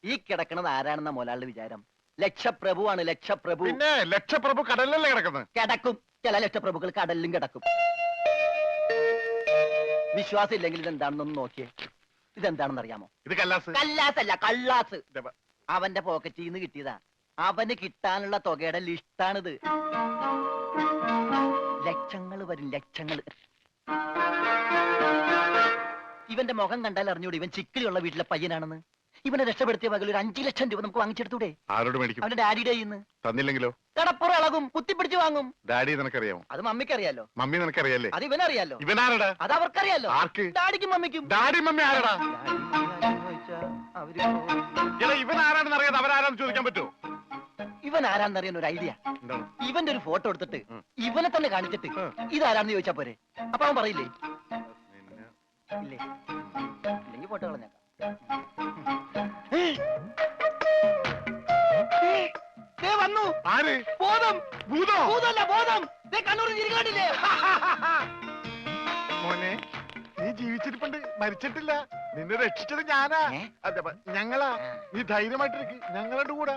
ഈ കിടക്കണത് ആരാണെന്ന മുതലാളിയുടെ വിചാരം? ലക്ഷപ്രഭുവാണ്, ലക്ഷപ്രഭു. പിന്നെ ലക്ഷപ്രഭു കടലിലല്ലേ കിടക്കുന്നത്? കിടക്കും, ചില ലക്ഷപ്രഭുക്കൾ കടലിലും കിടക്കും. വിശ്വാസം ഇല്ലെങ്കിൽ ഇതെന്താണെന്നൊന്ന് നോക്കിയേ. ഇതെന്താണെന്ന് അറിയാമോ? ഇത് കല്ലാസ്. കല്ലാസല്ല, കള്ളാസ്. അവന്റെ പോക്കറ്റിൽ നിന്ന് കിട്ടിയതാ. അവന് കിട്ടാനുള്ള തുകയുടെ ലിസ്റ്റാണിത്. ലക്ഷങ്ങൾ വരും, ലക്ഷങ്ങൾ. ഇവന്റെ മുഖം കണ്ടാൽ അറിഞ്ഞൂടെ ഇവൻ ചിക്കിളിയുള്ള വീട്ടിലെ പയ്യനാണെന്ന്. ഇവനെ രക്ഷപ്പെടുത്തിയ പകൽ ഒരു 5 ലക്ഷം രൂപ നമുക്ക് വാങ്ങിച്ചെടുത്തൂടെ? ആരോട് മേടിക്കും? അവന്റെ ഡാഡിയുടെ കയ്യിന്ന്. തന്നില്ലെങ്കിലോ? കടപ്പുറം ഇളകും, കുത്തിപ്പിടിച്ച് വാങ്ങും. ഡാഡി നിനക്കറിയാമോ? അത് മമ്മിക്കറിയാലോ. മമ്മി നിനക്കറിയാലേ? അത് ഇവനറിയാലോ. ഇവനാരടാ? അത് അവർക്കറിയാലോ. ആർക്ക്? ഡാഡിക്കും മമ്മിക്കും. ഡാഡി മമ്മി ആരടാ? എടാ, ഇവൻ ആരാണെന്ന് അറിയാതെ അവരാരാന്ന് ചോദിക്കാൻ പറ്റുമോ? ഇവൻ ആരാന്നറിയാൻ ഒരു ഐഡിയ. എന്താണ്? ഇവന്റെ ഒരു ഫോട്ടോ എടുത്തിട്ട് ഇവനെ തന്നെ കാണിച്ചിട്ട് ഇതാരാണെന്ന് ചോദിച്ചാ പോരെ? അപ്പൊ അവൻ പറയില്ലേ? ഇല്ലേ? ഇല്ലെങ്കിൽ ഫോട്ടോ കളഞ്ഞേക്കാം. ദേ വന്നു. ആര്? ബോധം. ഭൂതോ? ഭൂതമല്ല, ബോധം. ദേ കണ്ണൂർ ചിരിക്കാണ്ടില്ലേ? മോനെ, നീ ജീവിച്ചിരിപ്പുണ്ട്, മരിച്ചിട്ടില്ല. നിന്നെ രക്ഷിച്ചത് ഞാനാ. ഏ? അതെ, ഞങ്ങളാ. നീ ധൈര്യമായിട്ടിരിക്ക്, ഞങ്ങളുടെ കൂടെ.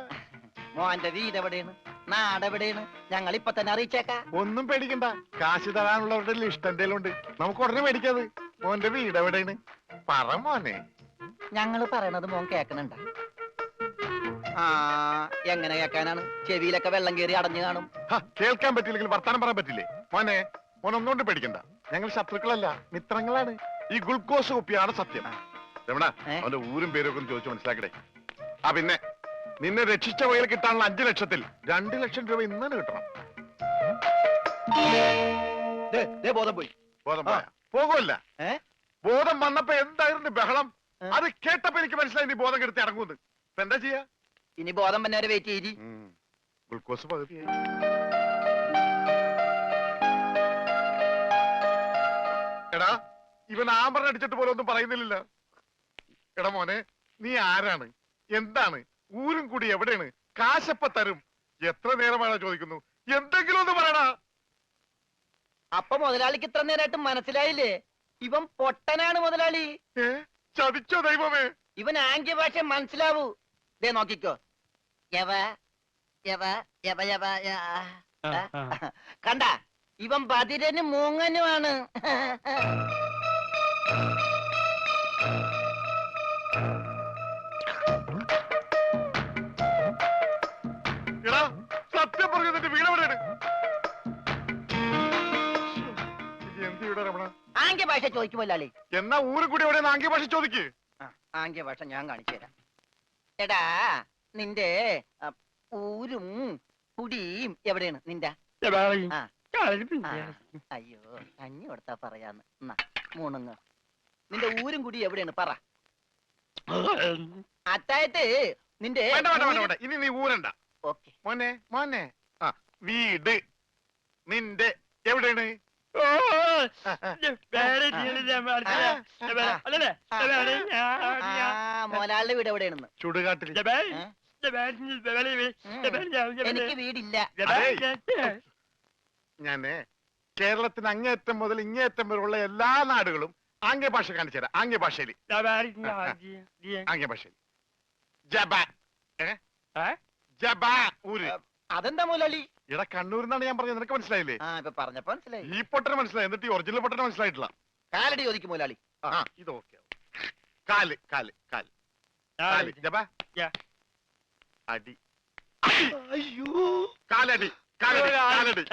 മോന്റെ വീട് എവിടെയാണ്? നാടെവിടെയാണ്? ഞങ്ങൾ ഇപ്പൊ തന്നെ അറിയിച്ചേക്കാം. ഒന്നും പേടിക്കണ്ട, കാശ് തരാനുള്ളവരുടെ ലിസ്റ്റ് എന്തേലും ഉണ്ട്. നമുക്ക് ഉടനെ മേടിക്കാത്. മോന്റെ വീട് എവിടെയാണ്? പറ മോനെ. ഞങ്ങൾ പറയണത് മോൻ കേക്കണുണ്ട? ആ, എങ്ങനെ കേക്കാനാണ്? ചെവിയിലൊക്കെ വെള്ളം കയറി അടഞ്ഞു കാണും. കേൾക്കാൻ പറ്റില്ലെങ്കിൽ വർത്താനം പറയാൻ പറ്റില്ലേ? മോനെ, മോൻ ഒന്നുകൊണ്ട് പേടിക്കണ്ട. ഞങ്ങൾ ശത്രുക്കളല്ല, മിത്രങ്ങളാണ്. ഈ ഗ്ലൂക്കോസ് കുപ്പിയാണ് സത്യം. രമണ, അവന്റെ ഊരും പേരും ഒക്കെ ഒന്ന് ചോദിച്ചു മനസ്സിലാക്കടേ. ആ പിന്നെ, നിന്നെ രക്ഷിച്ച വകയിൽ കിട്ടാനുള്ള 5 ലക്ഷത്തിൽ 2 ലക്ഷം രൂപ ഇന്ന് കിട്ടണം. ബോധം പോയി. ബോധം പോയാ? പോകുമല്ല. ബോധം വന്നപ്പോ എന്തായിരുന്നു ബഹളം? അത് കേട്ടപ്പോ എനിക്ക് മനസ്സിലായി നീ ബോധം കെടുത്തി ഇറങ്ങുന്നത്. ഇപ്പൊ എന്താ ചെയ്യാ? ഇനി ബോധം വന്നവരെ വെയിറ്റ് ചെയ്തി. ഗ്ലൂക്കോസ് പകുതിയായി. എടാ, ഇവൻ ആമറ അടിച്ചിട്ട് പോലെ ഒന്നും പറയുന്നില്ല. എടാ മോനെ, നീ ആരാണ്? എന്താണ്? ഊരും കൂടി എവിടെയാണ്? കാശപ്പ തരും. എത്ര നേരമാണ് ചോദിക്കുന്നു? എന്തെങ്കിലും ഒന്ന് പറയടാ. അപ്പൊ മുതലാളിക്ക് ഇത്ര നേരമായിട്ട് മനസ്സിലായില്ലേ? ഇവൻ പൊട്ടനാണ് മുതലാളി. ചതിച്ചോ ദൈവമേ? ഇവൻ ആംഗ്യ ഭാഷ മനസ്സിലാവൂ. ദേ നോക്കിക്കോ. യവ യവ യവ യവ കണ്ട, ഇവൻ ബദിരനും മൂങ്ങനുമാണ്. എടാ സത്യം പറഞ്ഞു നിന്റെ വീട് എവിടെയാണ്? ഇത് എന്ത് വീടാ രമണ? ആംഗ്യ ഭാഷ ചോദിക്കുമല്ലേ? എന്നാ ഊരും കൂടി എവിടെയെന്ന് ആംഗ്യ ഭാഷ ചോദിക്ക്. ആംഗ്യ ഭാഷ ഞാൻ കാണിച്ചു തരാം. എടാ നിന്റെ ഊരും കുടിയും എവിടെയാണ് നിന്റെ? ആ. അയ്യോ കഞ്ഞി കൊടുത്താ പറയാന്ന്. എന്നാ മൂണുങ്ങ്. നിന്റെ ഊരും കുടി എവിടെയാണ് പറ. അത്തായത് നിന്റെ വേണ്ട വേണ്ട വേണ്ട വേണ്ട ഇനി നീ ഊരണ്ട. ഓക്കെ. മോനെ മോനെ ആ വീട് നിന്റെ എവിടെയാണ്? മോലാളുടെ വീട് എവിടെയാണെന്ന്? ചുടുകാട്ടിൽ. എനിക്ക് വീടില്ല. ഞാന് കേരളത്തിന് അങ്ങേയറ്റം മുതൽ ഇങ്ങേയറ്റം വരെയുള്ള എല്ലാ നാടുകളും ആംഗ്യ ഭാഷ കാണിച്ചു തരാം. ആംഗ്യ ഭാഷയിൽ ആംഗ്യ ഭാഷയിൽ ജബ ജബ ഊര്. അതെന്താ മോലാളി? ഇവിടെ കണ്ണൂർ എന്നാണ് ഞാൻ പറഞ്ഞത്. നിനക്ക് മനസ്സിലായില്ലേ? ആ ഇപ്പൊ പറഞ്ഞപ്പോ മനസ്സിലായി. ഈ പൊട്ടന് മനസ്സിലായി, എന്നിട്ട് ഈ ഒറിജിനൽ പൊട്ടന് മനസ്സിലായിട്ടില്ല. കാലടി ചോദിക്കും മോലാളി. ആ ഇത് ഓക്കെ. കാല് കാല് കാല് കാല് ജബ അടി. അയ്യോ കാലടി കാലടി കാലടി.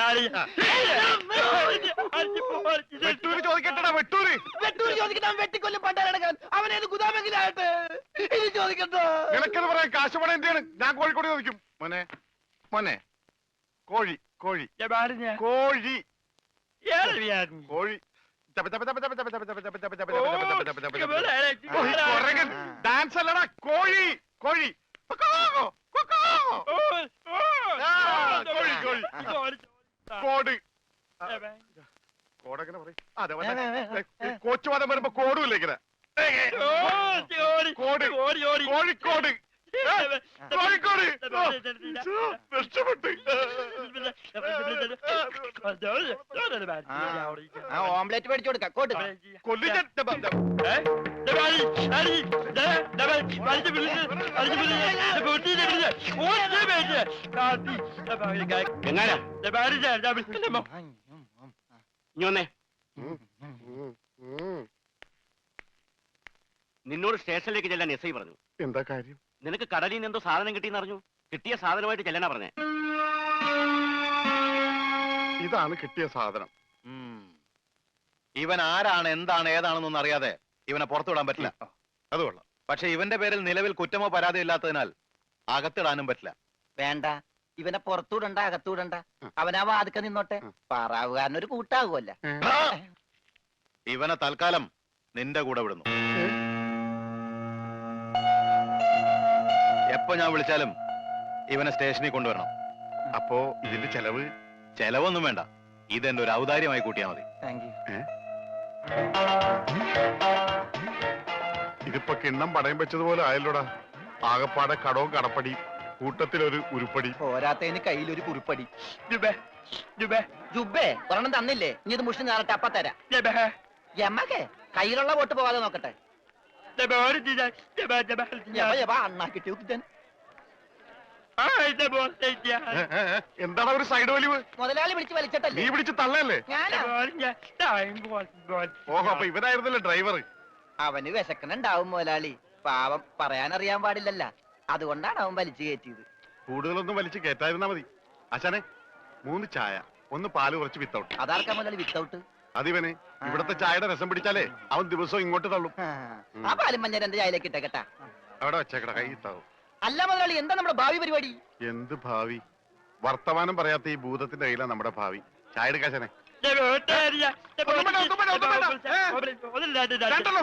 വെട്ടൂര് ചോദിക്കട്ടെടാ വെട്ടൂര്. വെട്ടൂര് ചോദിക്കട്ടെ. വെട്ടിക്കൊല്ലും പണ്ടാരടക്കാൻ അവനേത് ഗുദാമെങ്കിലായിട്ട് ഇനി ചോദിക്കട്ടോ. നിനക്കെന്ന് പറയാൻ കാശ് പണം എന്റെയാണ്. ഞാൻ കോഴിക്കോട് ചോദിക്കും. മോനെ മോനെ കോഴി കോഴി കോഴി കോഴി ഡാൻസ് അല്ലടാ കോഴി കോഴി കോഴി കോഴി കോട് കോടെങ്ങനെ പറയും? അതെ കോച്ചുവാദം വരുമ്പോ കോടും ഇല്ല ഇങ്ങനെ. കോട് കോഴിക്കോട് കോഴിക്കോട് രക്ഷപ്പെട്ട്. ഓംലെറ്റ് മേടിച്ചു കൊടുക്കാം. കോട്ട് കൊല്ലിച്ച നിന്നോട് സ്റ്റേഷനിലേക്ക് ചെല്ലാൻ എസ് ഐ പറഞ്ഞു. എന്താ കാര്യം? നിനക്ക് കടലിൽ നിന്ന് എന്തോ സാധനം കിട്ടിയെന്ന് അറിഞ്ഞു. കിട്ടിയ സാധനമായിട്ട് ചെല്ലാനാ പറഞ്ഞേ. ഇതാണ് കിട്ടിയ സാധനം. ഇവൻ ആരാണ് എന്താണ് ഏതാണെന്നൊന്നും അറിയാതെ ഇവനെ പുറത്തുവിടാൻ പറ്റില്ല. അത് കൊള്ളാം. പക്ഷെ ഇവന്റെ പേരിൽ നിലവിൽ കുറ്റമോ പരാതിയോ ഇല്ലാത്തതിനാൽ അകത്തിടാനും പറ്റില്ല. വേണ്ട. ഇവനെ പുറത്തൂടണ്ട അകത്തൂടണ്ട. അവനാ വാതുക്ക നിന്നോട്ടെ. പാറാവുകാരനൊരു കൂട്ടാകുമല്ല. ഇവനെ തൽക്കാലം നിന്റെ കൂടെ വിടുന്നു. എപ്പോ ഞാൻ വിളിച്ചാലും ഇവനെ സ്റ്റേഷനിൽ കൊണ്ടുവരണം. അപ്പോ ഇതിന്റെ ചെലവ്? ചെലവൊന്നും വേണ്ട. ഇതെന്റെ ഒരു ഔദാര്യമായി കൂട്ടിയാ മതി. Thank you. ഇതിപ്പോ കിണ്ണം പടയം വെച്ചതുപോലെ ആയല്ലോടാ. ആകപ്പാടെ കടവും കടപ്പടി കൂട്ടത്തിലൊരു ഉരുപ്പടി. പോരാത്തതിന് കയ്യിലൊരു കുറിപ്പടി. ജുബേ ഒരെണ്ണം തന്നില്ലേ? ഇനി ഇത് മുഷിന് ഞാറട്ടെ അപ്പ തരാം. യമകെ കയ്യിലുള്ള വോട്ട് പോവാതെ നോക്കട്ടെ. അണ്ണാ കിട്ടിയ എന്താണ് ഒരു സൈഡ് വലിവ്? മുതലാളി പിടിച്ച് നീ വലിച്ചിട്ടല്ലേ? പിടിച്ച് തള്ളല്ലേ? ഞാനാ. ഓഹോ അപ്പൊ ഇവനായിരുന്നല്ലേ ഡ്രൈവർ? അവന് വിശക്കണുണ്ടാവും മുതലാളി. പാവം പറയാനറിയാൻ പാടില്ലല്ല. അതുകൊണ്ടാണ് അവൻ വലിച്ചു കയറ്റിയത്. കൂടുതലൊന്നും വലിച്ച് കേറ്റായിരുന്നാ മതി. അച്ഛനെ 3 ചായ, 1 പാല് കുറച്ച് വിത്തൗട്ട്. അതാർക്കാ മുതലാളി വിത്തൗട്ട്? അതിവന് ഇവിടത്തെ ചായയുടെ രസം പിടിച്ചാലേ അവൻ ദിവസവും ഇങ്ങോട്ട് തള്ളും. ആ പാലും മഞ്ഞ എന്റെ ചായയിലേക്ക് ഇട്ടേക്കട്ടാ. അവിടെ വെച്ചേക്കട കൈ ഇത്താവും. അല്ല മുതലാളി എന്താ നമ്മുടെ ഭാവി പരിപാടി? എന്ത് ഭാവി? വർത്തമാനം പറയാത്ത ഈ ഭൂതത്തിന്റെ കയ്യിലാണ് നമ്മുടെ ഭാവി. ചായ എടുക്കാശനെ.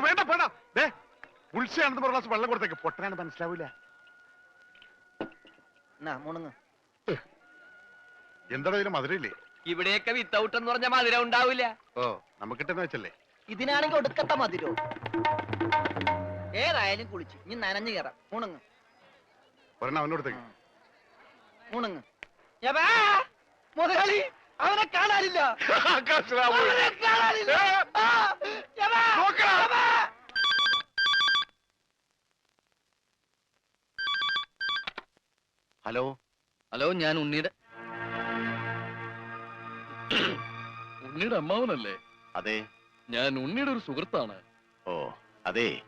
വേണ്ട വേണ്ട. ഉത്സയാണെന്ന് പറഞ്ഞ ഗ്ലാസ് വെള്ളം കൊടുത്തേക്ക്. പൊട്ടനാണ് മനസ്സിലാവൂല. എന്താടാ ഇതിന് മധുരയില്ലേ? ഇവിടെയൊക്കെ വിത്തൗട്ട് എന്ന് പറഞ്ഞ മധുരം ഉണ്ടാവില്ല. ഓ നമുക്കിട്ടെന്ന് വെച്ചല്ലേ. ഇതിനാണെങ്കിൽ ഒടുക്കത്തെ മധുരോ. ഏതായാലും കുളിച്ച് ഇനി നനഞ്ഞു കയറാം. ഉണങ്ങ് ഒരെണ്ണം അവനോടത്തേക്ക്. ഉണങ്ങ്. മുതലാളി അവനെ കാണാനില്ല. അവനെ കാണാനില്ല. ഹലോ ഹലോ, ഞാൻ ഉണ്ണിയുടെ ഉണ്ണിയുടെ അമ്മാവനല്ലേ? അതെ. ഞാൻ ഉണ്ണിയുടെ ഒരു സുഹൃത്താണ്. ഓ അതെ,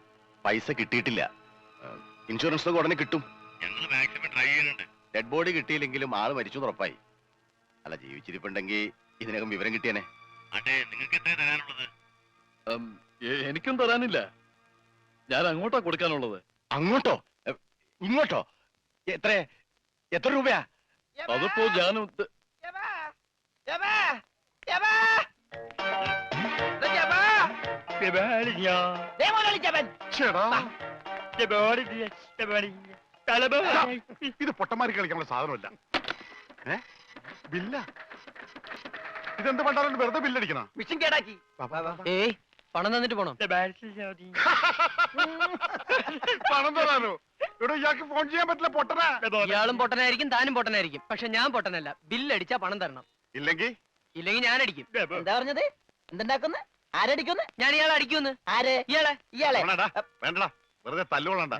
പൈസ കിട്ടിയിട്ടില്ല. ഇൻഷുറൻസ് ഒക്കെ ഉടനെ കിട്ടും. ഞങ്ങൾ മാക്സിമം ട്രൈ ചെയ്യുന്നുണ്ട്. ഡെഡ് ബോഡി കിട്ടിയില്ലെങ്കിലും ആള് മരിച്ചു ഉറപ്പായി. അല്ല, ജീവിച്ചിരിപ്പുണ്ടെങ്കിൽ ഇതിനകം വിവരം കിട്ടിയനെ. അതെ, നിങ്ങൾക്ക് എത്ര തരാനുള്ളത്? എനിക്കും തരാനില്ല. ഞാൻ അങ്ങോട്ടാ കൊടുക്കാനുള്ളത്. അങ്ങോട്ടോ ഇങ്ങോട്ടോ? എത്ര രൂപയാ? അതിപ്പോ ഞാൻ ചേടാ, ഇത് പൊട്ടന്മാരി കളിക്കാനുള്ള സാധനമല്ല. ബില്ല ഇതെന്ത് പണ്ടാലും വെറുതെ ബില്ലടിക്കണ? മിഷൻ കേടാക്കി. ഏയ് പണം തന്നിട്ട് പോണം. പണം തരാനോ? ഇവിടെ ഇയാൾക്ക് ഫോൺ ചെയ്യാൻ പറ്റില്ല, പൊട്ടനാ. ഇയാളും പൊട്ടനായിരിക്കും, താനും പൊട്ടനായിരിക്കും. പക്ഷെ ഞാൻ പൊട്ടനല്ല. ബില്ലടിച്ചാ പണം തരണം. ഇല്ലെങ്കിൽ ഇല്ലെങ്കിൽ ഞാൻ അടിക്കും. എന്താ പറഞ്ഞത്? എന്തുണ്ടാക്കുന്നു? ആരടിക്കുന്നു? ഞാൻ ഇയാളെ അടിക്കുമെന്ന്. ആര്? ഇയാളെ. ഇയാളെ വേണ്ടടാ, വെറുതെ തല്ലുകൊള്ളണ്ട.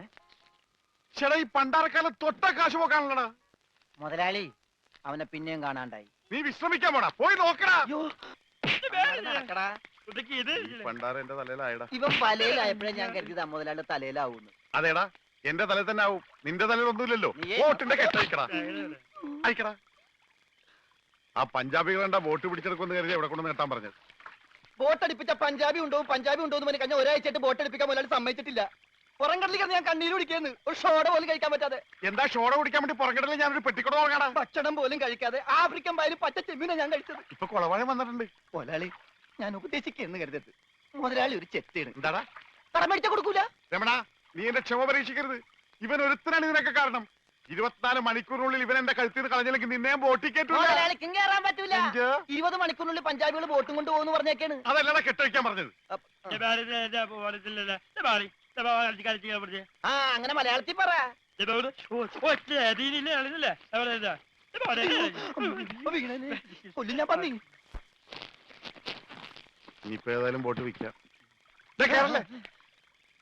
ചേടാ, ഈ പണ്ടാരക്കാലം തൊട്ട കാശ് പോക്കാണല്ലടാ. മുതലാളി, അവനെ പിന്നെയും കാണാണ്ടായി. നീ വിശ്രമിക്കാൻ പോടാ, പോയി നോക്കടാ. നടക്കടാ. പണ്ടാര എന്റെ തലയിലായടാ. ഇവൻ വലയിലായപ്പോഴേ ഞാൻ കരുതിയത് മുതലാളി തലയിലാവൂന്ന്. അതേടാ, എന്റെ തലയിൽ തന്നെ ആവും. നിന്റെ തലയിൽ ഒന്നുമില്ലല്ലോ. നീയേ- വോട്ടിന്റെ കെട്ടയക്കടാ, അയക്കടാ. ആ പഞ്ചാബികളുടെ വോട്ട് പിടിച്ചെടുക്കുമെന്ന് കരുതി എവിടെ കൊണ്ടു നേട്ടാൻ പറഞ്ഞത്. ബോട്ടടിപ്പിച്ച പഞ്ചാബി ഉണ്ടോ എന്ന് പറഞ്ഞ് കഴിഞ്ഞാൽ ഒരാഴ്ചയായിട്ട് ബോട്ടടിപ്പിക്കാൻ മുതലാളി സമ്മതിച്ചിട്ടില്ല. പുറം കടലിൽ കിടന്ന് ഞാൻ കണ്ണീര് കുടിക്കുന്നു. ഒരു ഷോട പോലും കഴിക്കാൻ പറ്റാതെ, എന്താ ഷോട കുടിക്കാൻ വേണ്ടി പുറകിടലിൽ ഞാനൊരു പെട്ടിക്കൂടെ തുടങ്ങാടാ. ഭക്ഷണം പോലും കഴിക്കാതെ ആഫ്രിക്കൻ പായലും പച്ച ചെമ്മീനെ ഞാൻ കഴിച്ചത്. ഇപ്പൊ കുളവാഴം വന്നിട്ടുണ്ട്. മുതലാളി, ഞാൻ ഉപദേശിക്കുന്നു കരുതരുത്. മുതലാളി ഒരു ചെത്തിയാണ്. എന്താടാ കടം മേടിച്ച കൊടുക്കൂല. രമണ, നീ എന്റെ ക്ഷമ പരീക്ഷിക്കരുത്. ഇവൻ ഒരുത്തനാണ് ഇതിനൊക്കെ കാരണം. 24 മണിക്കൂറിനുള്ളിൽ ഇവൻ എന്റെ കഴുത്തിൽ നിന്ന് കളഞ്ഞില്ലെങ്കിൽ നിന്നെയും ബോട്ടിൽ കയറ്റൂല. മുതലാളിക്കും കയറാൻ പറ്റൂല. എന്ത്? 20 മണിക്കൂറിനുള്ളിൽ പഞ്ചാബികൾ ബോട്ടും കൊണ്ട് പോകുന്നു പറഞ്ഞേക്കാണ്. അതല്ലടാ കെട്ടഴിക്കാൻ പറഞ്ഞത്. ആ, അങ്ങനെ മലയാളത്തിൽ പറ. കൊല്ലും ഞാൻ പന്നി. ഇനിയിപ്പോ ഏതായാലും ബോട്ട് വിൽക്കാം. കേറല്ലേ,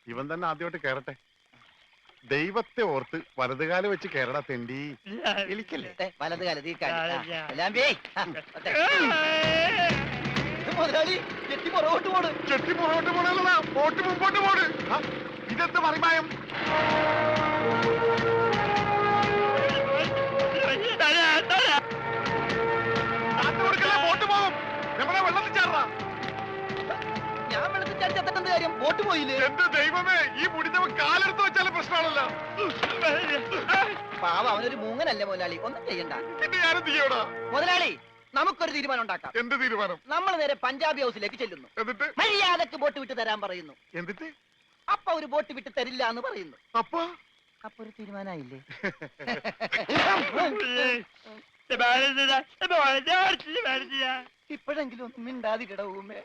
ഇവൻ തന്നെ ആദ്യമായിട്ട് കേറട്ടെ. ദൈവത്തെ ഓർത്ത് വലതുകാലം വെച്ച് കേരള തെണ്ടി. എലിക്കല്ലേ വലത് കാലത്ത് ഈ കാലി. എല്ലാം മുതലാളി എത്തി പുറകോട്ട് പോണ്. ചെട്ടി പുറകോട്ട് പോണല്ലടാ, ബോട്ട് മുമ്പോട്ട് പോണ്. ഇതെന്ത് മറിമായം? ബോട്ട് പോകും. നമ്മളെ വെള്ളത്തിൽ ചാടാ. ഞാൻ വെള്ളത്തിൽ ചാടി ചത്തിട്ടെന്ത് കാര്യം? ബോട്ട് പോയില്ലേ? എന്റെ ദൈവമേ, ഈ മുടിഞ്ഞവൻ കാലെടുത്ത് വെച്ചാലും പ്രശ്നമാണല്ലോ. പാവ, അവനൊരു മൂങ്ങനല്ലേ മുതലാളി, ഒന്നും ചെയ്യണ്ട. പിന്നെ ഞാനെന്ത് ചെയ്യടാ? മുതലാളി, നമുക്കൊരു തീരുമാനം ഉണ്ടാക്കാം. എന്ത് തീരുമാനം? നമ്മൾ നേരെ പഞ്ചാബി ഹൗസിലേക്ക് ചെല്ലുന്നു. എന്നിട്ട് മര്യാദക്ക് ബോട്ട് വിട്ട് തരാൻ പറയുന്നു. എന്നിട്ട് അപ്പൊ ഒരു ബോട്ട് വിട്ട് തരില്ല എന്ന് പറയുന്നു. അപ്പൊ അപ്പൊ ഒരു തീരുമാനമായില്ലേ? ഇപ്പോഴെങ്കിലും ഒന്നും മിണ്ടാതിരിടവുമേ.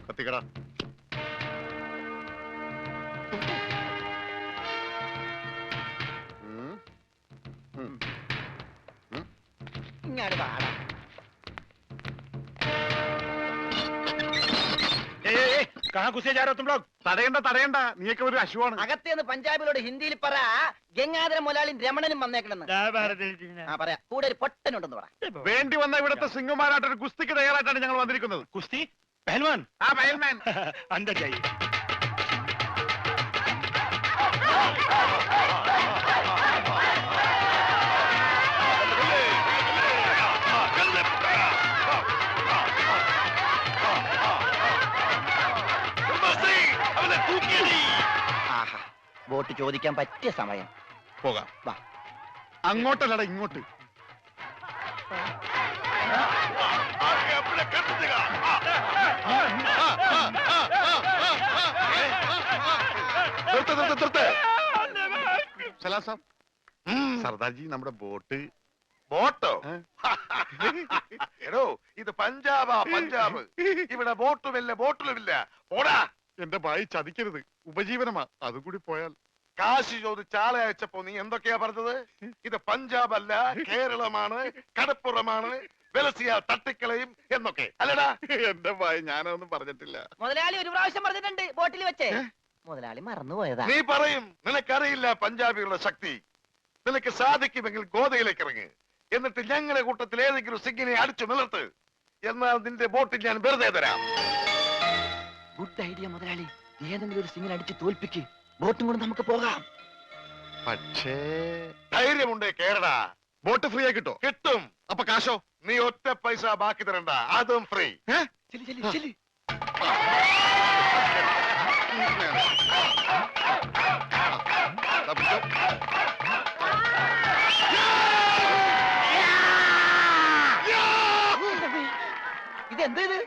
കത്തിക്കടാ. ഇങ്ങാട് പാടാ. തടയണ്ട, നീയൊക്കെ ഒരു അശുവാണ്. അകത്തേന്ന് പഞ്ചാബിലോട് ഹിന്ദിയിൽ പറ, ഗംഗാധര മുതലാളിയും രമണനും വന്നേക്കണെന്ന്. ആ, പറയാ. കൂടെ ഒരു പൊട്ടനുണ്ടെന്ന് പറ. വേണ്ടി വന്ന ഇവിടുത്തെ സിംഗുമാരായിട്ട് ഒരു കുസ്തിക്ക് തയ്യാറായിട്ടാണ് ഞങ്ങൾ വന്നിരിക്കുന്നത്. കുസ്തി പഹൽവാൻ ആ പയൽമാൻ अंदर जाइए ആഹാ, വോട്ട് ചോദിക്കാൻ പറ്റിയ സമയം. പോകാം. വാ. അങ്ങോട്ടല്ലടാ, ഇങ്ങോട്ട്. സലാം സാബ്. സർദാർജി, നമ്മുടെ ബോട്ട്. ബോട്ടോ? എടോ, ഇത് പഞ്ചാബാ, പഞ്ചാബ്. ഇവിടെ ബോട്ടുമില്ല, ബോട്ടിലുമില്ല. പോടാ. എന്റെ ഭായി ചതിക്കരുത്, ഉപജീവനമാ. അതും കൂടി പോയാൽ. കാശ് ചോദിച്ച് ആളെ അയച്ചപ്പോ നീ എന്തൊക്കെയാ പറഞ്ഞത്? ഇത് പഞ്ചാബ് അല്ല, കേരളമാണ്, കടപ്പുറമാണ്, വെലസിയ തട്ടിക്കളയും എന്നൊക്കെ അല്ലടാ. എന്റെ ഭായി, ഞാനതൊന്നും പറഞ്ഞിട്ടില്ല. മുതലാളി ഒരു പ്രാവശ്യം പറഞ്ഞിട്ടുണ്ട് ബോട്ടിൽ വെച്ച്. മുതലാളി മറന്നുപോയതാ. നീ പറയും നിനക്കറിയില്ല പഞ്ചാബികളുടെ ശക്തി. നിനക്ക് സാധിക്കുമെങ്കിൽ ഗോതയിലേക്ക് ഇറങ്ങ്. എന്നിട്ട് ഞങ്ങളെ കൂട്ടത്തിൽ ഏതെങ്കിലും സിംഗിനെ അടിച്ചു നിലർത്ത്. എന്നാൽ നിന്റെ ബോട്ടിൽ ഞാൻ വെറുതെ തരാം. ഗുഡ് ഐഡിയ മുതലാളി. ഏതെങ്കിലും ഒരു സിംഗിനെ അടിച്ച് തോൽപ്പിക്ക്. ബോട്ടും കൊണ്ട് നമുക്ക് പോകാം. പക്ഷേ ധൈര്യമുണ്ടേ കേരടാ. ബോട്ട് ഫ്രീ ആയി കിട്ടോ? കിട്ടും. അപ്പൊ കാശോ? നീ ഒറ്റ പൈസ ബാക്കി തരണ്ട, അതും ഫ്രീ. ചെല്ലി ചെല്ലി ചെല്ലി. ഇതെന്ത് ഇത്?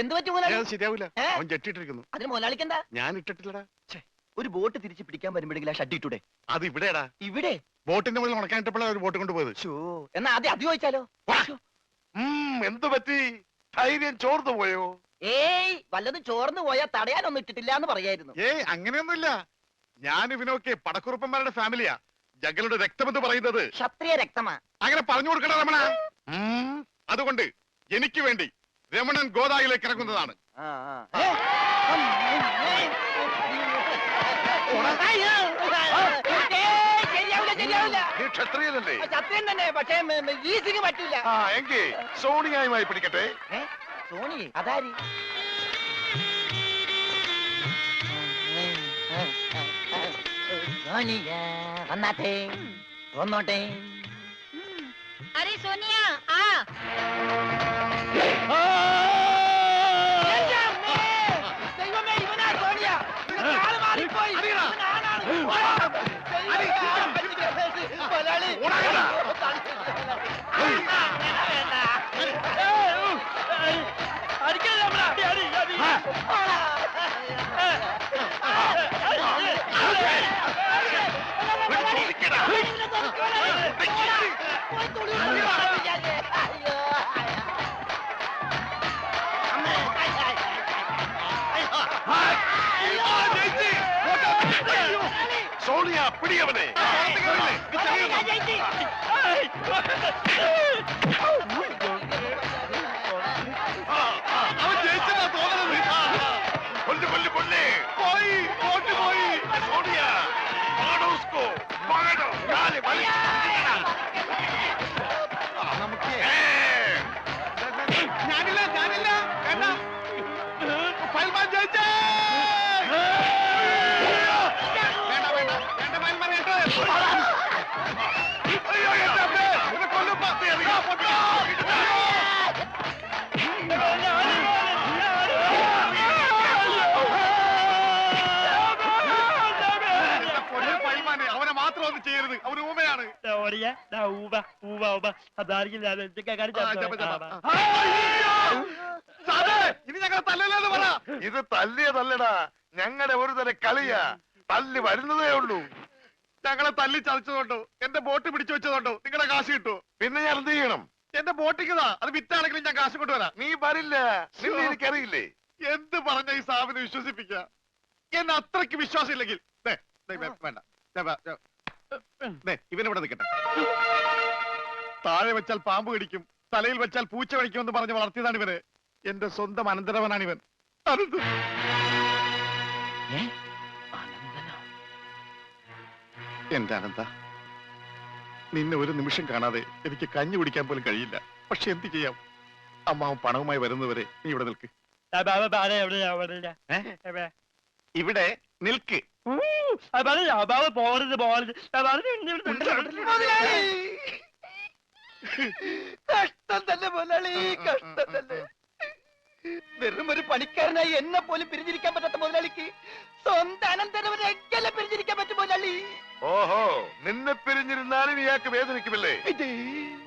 എന്ത് പറ്റി മുതലാളി? ശരിയാവില്ല, ഏ? അവൻ ജെട്ടിട്ടിരിക്കുന്നു. അതിന് മുതലാളിക്ക് എന്താ? ഞാൻ ഇട്ടിട്ടില്ലടാ. ഒരു ബോട്ട് തിരിച്ച് പിടിക്കാൻ വരുമ്പോഴെങ്കിലും ആ ഷഡ് ഇട്ടൂടെ? അത് ഇവിടെടാ. ഇവിടെ ബോട്ടിന്റെ മുകളിൽ ഉണക്കാനിട്ടപ്പോഴാണ് ഒരു ബോട്ട് കൊണ്ടുപോയത്. ഷോ എന്നാ ആദ്യം അത് ചോദിച്ചാലോ? എന്തു പറ്റി? ധൈര്യം ചോർന്നു പോയോ? ഏയ് വല്ലതും ചോർന്നു പോയാ തടയാനൊന്നും ഇട്ടിട്ടില്ല എന്ന് പറയായിരുന്നു. ഏയ് അങ്ങനെയൊന്നുമില്ല. ഞാൻ ഇവനൊക്കെ പടക്കുറുപ്പന്മാരുടെ ഫാമിലിയാ. ജഗലുടെ രക്തമെന്ന് പറയുന്നത് ക്ഷത്രിയ രക്തമാ. അങ്ങനെ പറഞ്ഞു കൊടുക്കണ രമണ. അതുകൊണ്ട് എനിക്ക് വേണ്ടി രമണൻ ഗോദായിലേക്ക് ഇറങ്ങുന്നതാണ്. നീ ക്ഷത്രിയനല്ലേ? സത്യം തന്നെ, പക്ഷേ ഈ സിംഗ് പറ്റില്ല. എങ്കിൽ സോണിയായുമായി പിടിക്കട്ടെ. സോണി അതാരി? സോണിയ വന്നാട്ടെ, വന്നോട്ടെ. അരെ സോനിയ ആ ദൈവമേ, ഇവനാ സോണിയ. കാല് മാറിപ്പോയി. ഇവനാണാണ്. മുതലാളി. സോണിയ പിടിയവനെ. അവൻ ജയിച്ചതാ തോന്നണത്. കൊല്ലു കൊല്ലു കൊല്ലേ. പോയി ബോട്ട് പോയി. സോണിയ പാടോ ഉസ്കോ, പാടോ. കാല് വലിച്ച് നമുക്ക് ഏ, ഞാനില്ല വേണ്ട. ഫയൽമാൻ ജയിച്ചേ. വേണ്ട ഫയൽമാൻ കേട്ടോ. അയ്യോ, എന്റെ അമ്മേ, ഇത് കൊല്ലും. പത്തി എറിയാ, പൊട്ടോ. ഫയൽമാനെ അവനെ മാത്രം ഒന്നും ചെയ്യരുത്. അവന് ഊമയാണ്. ഇനി ഞങ്ങളെ തല്ലല്ലെന്ന് പറ. ഇത് തല്ലിയതല്ലടാ, ഞങ്ങളുടെ ഒരു തരം കളിയാ. തല്ലി വരുന്നതേ ഉള്ളൂ. ഞങ്ങളെ തല്ലി ചതച്ചതുകൊണ്ടോ എന്റെ ബോട്ട് പിടിച്ചു വെച്ചതുകൊണ്ടോ നിങ്ങളുടെ കാശ് കിട്ടുമോ? പിന്നെ ഞാൻ എന്ത് ചെയ്യണം? എന്റെ ബോട്ടിക്കതാ, അത് വിറ്റാണെങ്കിലും ഞാൻ കാശ് കൊണ്ടുവരാം. നീ വരില്ല. നിന്നെ എനിക്കറിയില്ലേ. എന്ത് പറഞ്ഞ ഈ സാബിനെ വിശ്വസിപ്പിക്ക? എന്നെ അത്രയ്ക്ക് വിശ്വാസം ഇല്ലെങ്കിൽ വേണ്ട, ഇവനിവിടെ നിൽക്കട്ടെ. താഴെ വെച്ചാൽ പാമ്പ് കടിക്കും, തലയിൽ വെച്ചാൽ പൂച്ച കടിക്കുമെന്ന് പറഞ്ഞ് വളർത്തിയതാണ് ഇവന്. എന്റെ സ്വന്തം അനന്തരവനാണ് ഇവൻ. അനന്ത്. എന്റെ അനന്ത, നിന്നെ ഒരു നിമിഷം കാണാതെ എനിക്ക് കഞ്ഞി കുടിക്കാൻ പോലും കഴിയില്ല. പക്ഷെ എന്ത് ചെയ്യാം? അമ്മാവൻ പണവുമായി വരുന്നവരെ നീ ഇവിടെ നിൽക്ക്. ഇവിടെ നിൽക്ക്. കഷ്ടം തന്നെ മുതലാളി, കഷ്ടം തന്നെ. വെറും ഒരു പണിക്കാരനായി എന്നെ പോലും പിരിഞ്ഞിരിക്കാൻ പറ്റാത്ത മുതലാളിക്ക് സ്വന്തം അനന്തരവനെ എങ്ങനെ പിരിഞ്ഞിരിക്കാൻ പറ്റും മുതലാളി? ഓഹോ, നിന്നെ പിരിഞ്ഞിരുന്നാലും ഇയാൾക്ക് വേദനിക്കുമല്ലേ?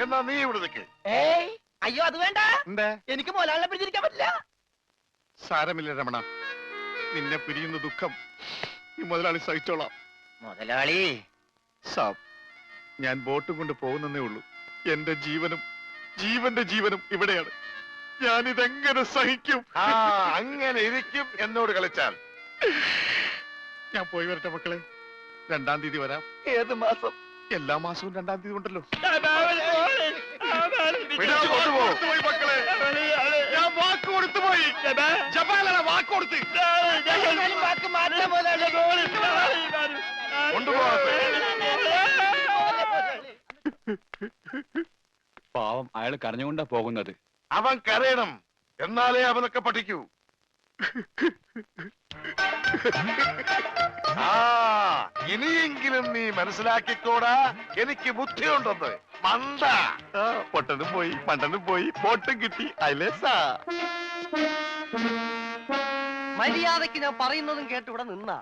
എന്നാ നീ ഇവിടെ നിൽക്ക്. ഏയ് അയ്യോ, അത് വേണ്ട. എന്താ? എനിക്ക് മുതലാളിനെ പിരിഞ്ഞിരിക്കാൻ പറ്റില്ല. സാരമില്ല രമണ, നിന്നെ പിരിയുന്ന ദുഃഖം ഈ മുതലാളി സഹിച്ചോളാം. മുതലാളി സാബ്, ഞാൻ ബോട്ടും കൊണ്ട് പോകുന്നേ ഉള്ളൂ. എന്റെ ജീവന്റെ ജീവനും ഇവിടെയാണ്. ഞാനിതെങ്ങനെ സഹിക്കും? അങ്ങനെ ഇരിക്കും എന്നോട് കളിച്ചാൽ. ഞാൻ പോയി വരട്ടെ മക്കളെ. 2-ാം തീയതി വരാം. ഏത് മാസം? എല്ലാ മാസവും 2-ാം തീയതി ഉണ്ടല്ലോ. പിടിച്ചു കൊണ്ടുപോ. പോയി മക്കളെ, ഞാൻ വാക്ക് കൊടുത്തു പോയി. ജപാലന വാക്ക് കൊടുത്ത് വാക്ക് മാറ്റാൻ മുതലാളി. കൊണ്ടുപോകാത്ത പാവം അയാൾ കരഞ്ഞുകൊണ്ടാ പോകുന്നത്. അവൻ കരയണം, എന്നാലേ അവനൊക്കെ പഠിക്കൂ. ആ ഇനിയെങ്കിലും നീ മനസ്സിലാക്കിക്കോടാ, എനിക്ക് ബുദ്ധിയുണ്ടെന്ന്. മണ്ട. പൊട്ടനും പോയി, മണ്ടനും പോയി, ബോട്ടും കിട്ടി. അയലേസാ മര്യാദക്ക് ഞാൻ പറയുന്നതും കേട്ട് ഇവിടെ നിന്നാ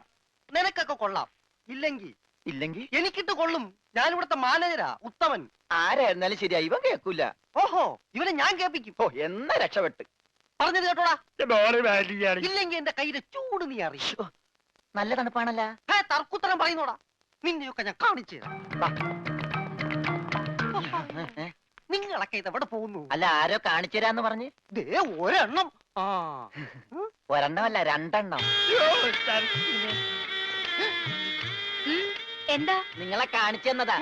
നിനക്കൊക്കെ കൊള്ളാം. ഇല്ലെങ്കിൽ എനിക്കിട്ട് കൊള്ളും. ഞാൻ ഇവിടുത്തെ മാനേജരാ, ഉത്തമൻ. ആരായിരുന്നാലും ശരിയാ, ഇവൻ കേൾക്കൂല. ഓഹോ, ഇവനെ ഞാൻ കേൾപ്പിക്കും. ഓ, എന്നാ രക്ഷപ്പെട്ട്. പറഞ്ഞത് കേട്ടോടാ. ഇല്ലെങ്കിൽ എന്റെ കയ്യിലെ ചൂട് നീ അറിയോ. നല്ല തണുപ്പാണല്ല. തർക്കുത്തരം പറയുന്നോടാ. നിന്നെയൊക്കെ ഞാൻ കാണിച്ചു നിങ്ങളൊക്കെ ഇതെവിടെ പോകുന്നു? അല്ല, ആരോ കാണിച്ചു തരാന്ന് പറഞ്ഞ് ദേ ഒരെണ്ണം. ഒരെണ്ണമല്ല, രണ്ടെണ്ണം. എന്താ നിങ്ങളെ കാണിച്ചു തന്നതാ.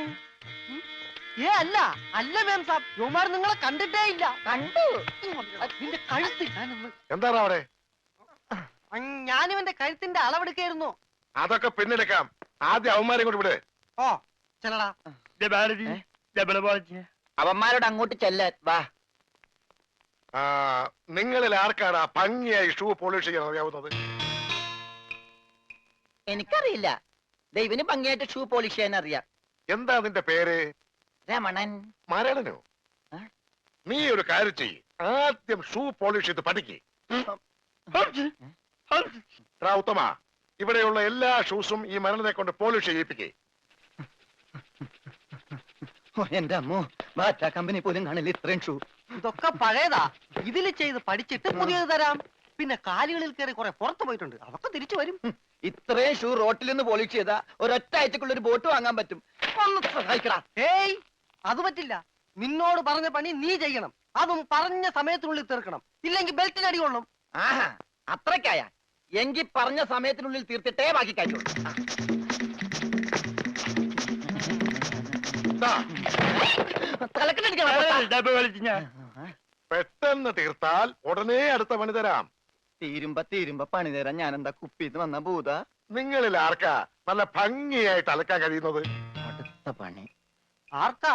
അല്ല മേം സാബ്, യുമാർ നിങ്ങളെ കണ്ടിട്ടേ ഇല്ല. കണ്ടു. നിന്റെ കഴുത്ത് ഞാനൊന്ന്. എന്താണ് അവിടെ? ഞാനിവന്റെ കഴുത്തിന്റെ അളവെടുക്കായിരുന്നു. അതൊക്കെ പിന്നെടുക്കാം. ആദ്യം അവന്മാരെ കൊണ്ട് വിടെ. ഓ ചെല്ലടാ. അവന്മാരോട് അങ്ങോട്ട് ചെല്ലാൻ വാ. നിങ്ങളിൽ ആർക്കാണ് ഭംഗിയായി ഷൂ പോളിഷ് ചെയ്യാൻ അറിയാവുന്നത്? എനിക്കറിയില്ല. ദൈവന് ഭംഗിയായിട്ട് ഷൂ പോളിഷ് ചെയ്യാൻ അറിയാം. എന്താ നിന്റെ പേര്? രമണൻ. മരണനോ? നീ ഒരു കാര്യം ചെയ്യ്, ആദ്യം ഷൂ പോളിഷ് ചെയ്ത് പഠിക്ക്. ഉത്തമ, ഇവിടെയുള്ള എല്ലാ ഷൂസും ഈ മരണനെ കൊണ്ട് പോളിഷ് ചെയ്യിപ്പിക്കേ. എന്റെ അമ്മോ, ബാറ്റ കമ്പനി പോലും കാണില്ല ഇത്രയും ഷൂ. ഇതൊക്കെ പഴയതാ. ഇതിൽ ചെയ്ത് പഠിച്ചിട്ട് പുതിയത് തരാം. പിന്നെ കാലുകളിൽ കയറി കുറെ പുറത്തു പോയിട്ടുണ്ട്, അതൊക്കെ തിരിച്ചു വരും. ഇത്രയും ഷൂ റോട്ടിൽ നിന്ന് പോളിഷ് ചെയ്താ ഒരൊറ്റ ആഴ്ചക്കുള്ള ഒരു ബോട്ട് വാങ്ങാൻ പറ്റും. ഒന്ന് സഹായിക്കടാ. ഏയ്, അത് പറ്റില്ല. നിന്നോട് പറഞ്ഞ പണി നീ ചെയ്യണം. അതും പറഞ്ഞ സമയത്തിനുള്ളിൽ തീർക്കണം. ഇല്ലെങ്കിൽ ബെൽറ്റിന് അടി കൊള്ളും. ആഹാ, അത്രക്കായ എങ്കിൽ പറഞ്ഞ സമയത്തിനുള്ളിൽ തീർത്തിട്ടേ ബാക്കി കഴിയുള്ളൂ. പെട്ടെന്ന് തീർത്താൽ ഉടനെ അടുത്ത പണി തരാം. തീരുമ്പ പണി തരാൻ ഞാൻ എന്താ കുപ്പിന്ന് വന്ന ഭൂത? നിങ്ങളിൽ ആർക്കാ നല്ല ഭംഗിയായിട്ട് അലക്കാൻ കഴിയുന്നത്? അടുത്ത പണി ആർക്കാ?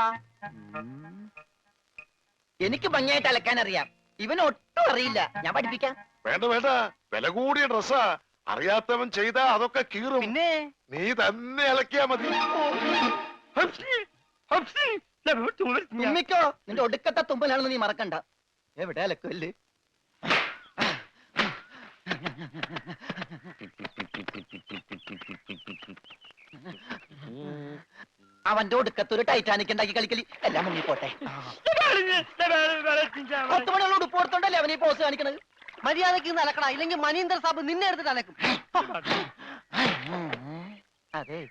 എനിക്ക് ഭംഗിയായിട്ട് അലക്കാൻ അറിയാം. ഇവന് ഒട്ടും അറിയില്ല. ഞാൻ പഠിപ്പിക്കാം. വേണ്ട വേണ്ട, വില കൂടിയ ഡ്രസ്സാ. അറിയാത്തവൻ ചെയ്താ അതൊക്കെ കീറും. പിന്നെ നീ തന്നെ അലക്കിയാ മതി. തുമ്മിക്കോ, നിന്റെ ഒടുക്കത്തെ തുമ്പലാണെന്ന് നീ മറക്കണ്ട. എവിടെ അലക്കല്ലേ? അവന്റെ ഒടുക്കത്തൊരു ടൈറ്റാനിക് ഉണ്ടാക്കി കളിക്കലി. എല്ലാം മുങ്ങി പോട്ടെ. 10 മണിയുള്ള ഉടുപ്പ് കൊടുത്തോണ്ടല്ലേ അവനീ പോസ് കാണിക്കണത്. മര്യാദക്ക് അലക്കണ, ഇല്ലെങ്കിൽ മനീന്ദർ സാബ് നിന്നെ എടുത്തിട്ട് അലക്കും. അതെ,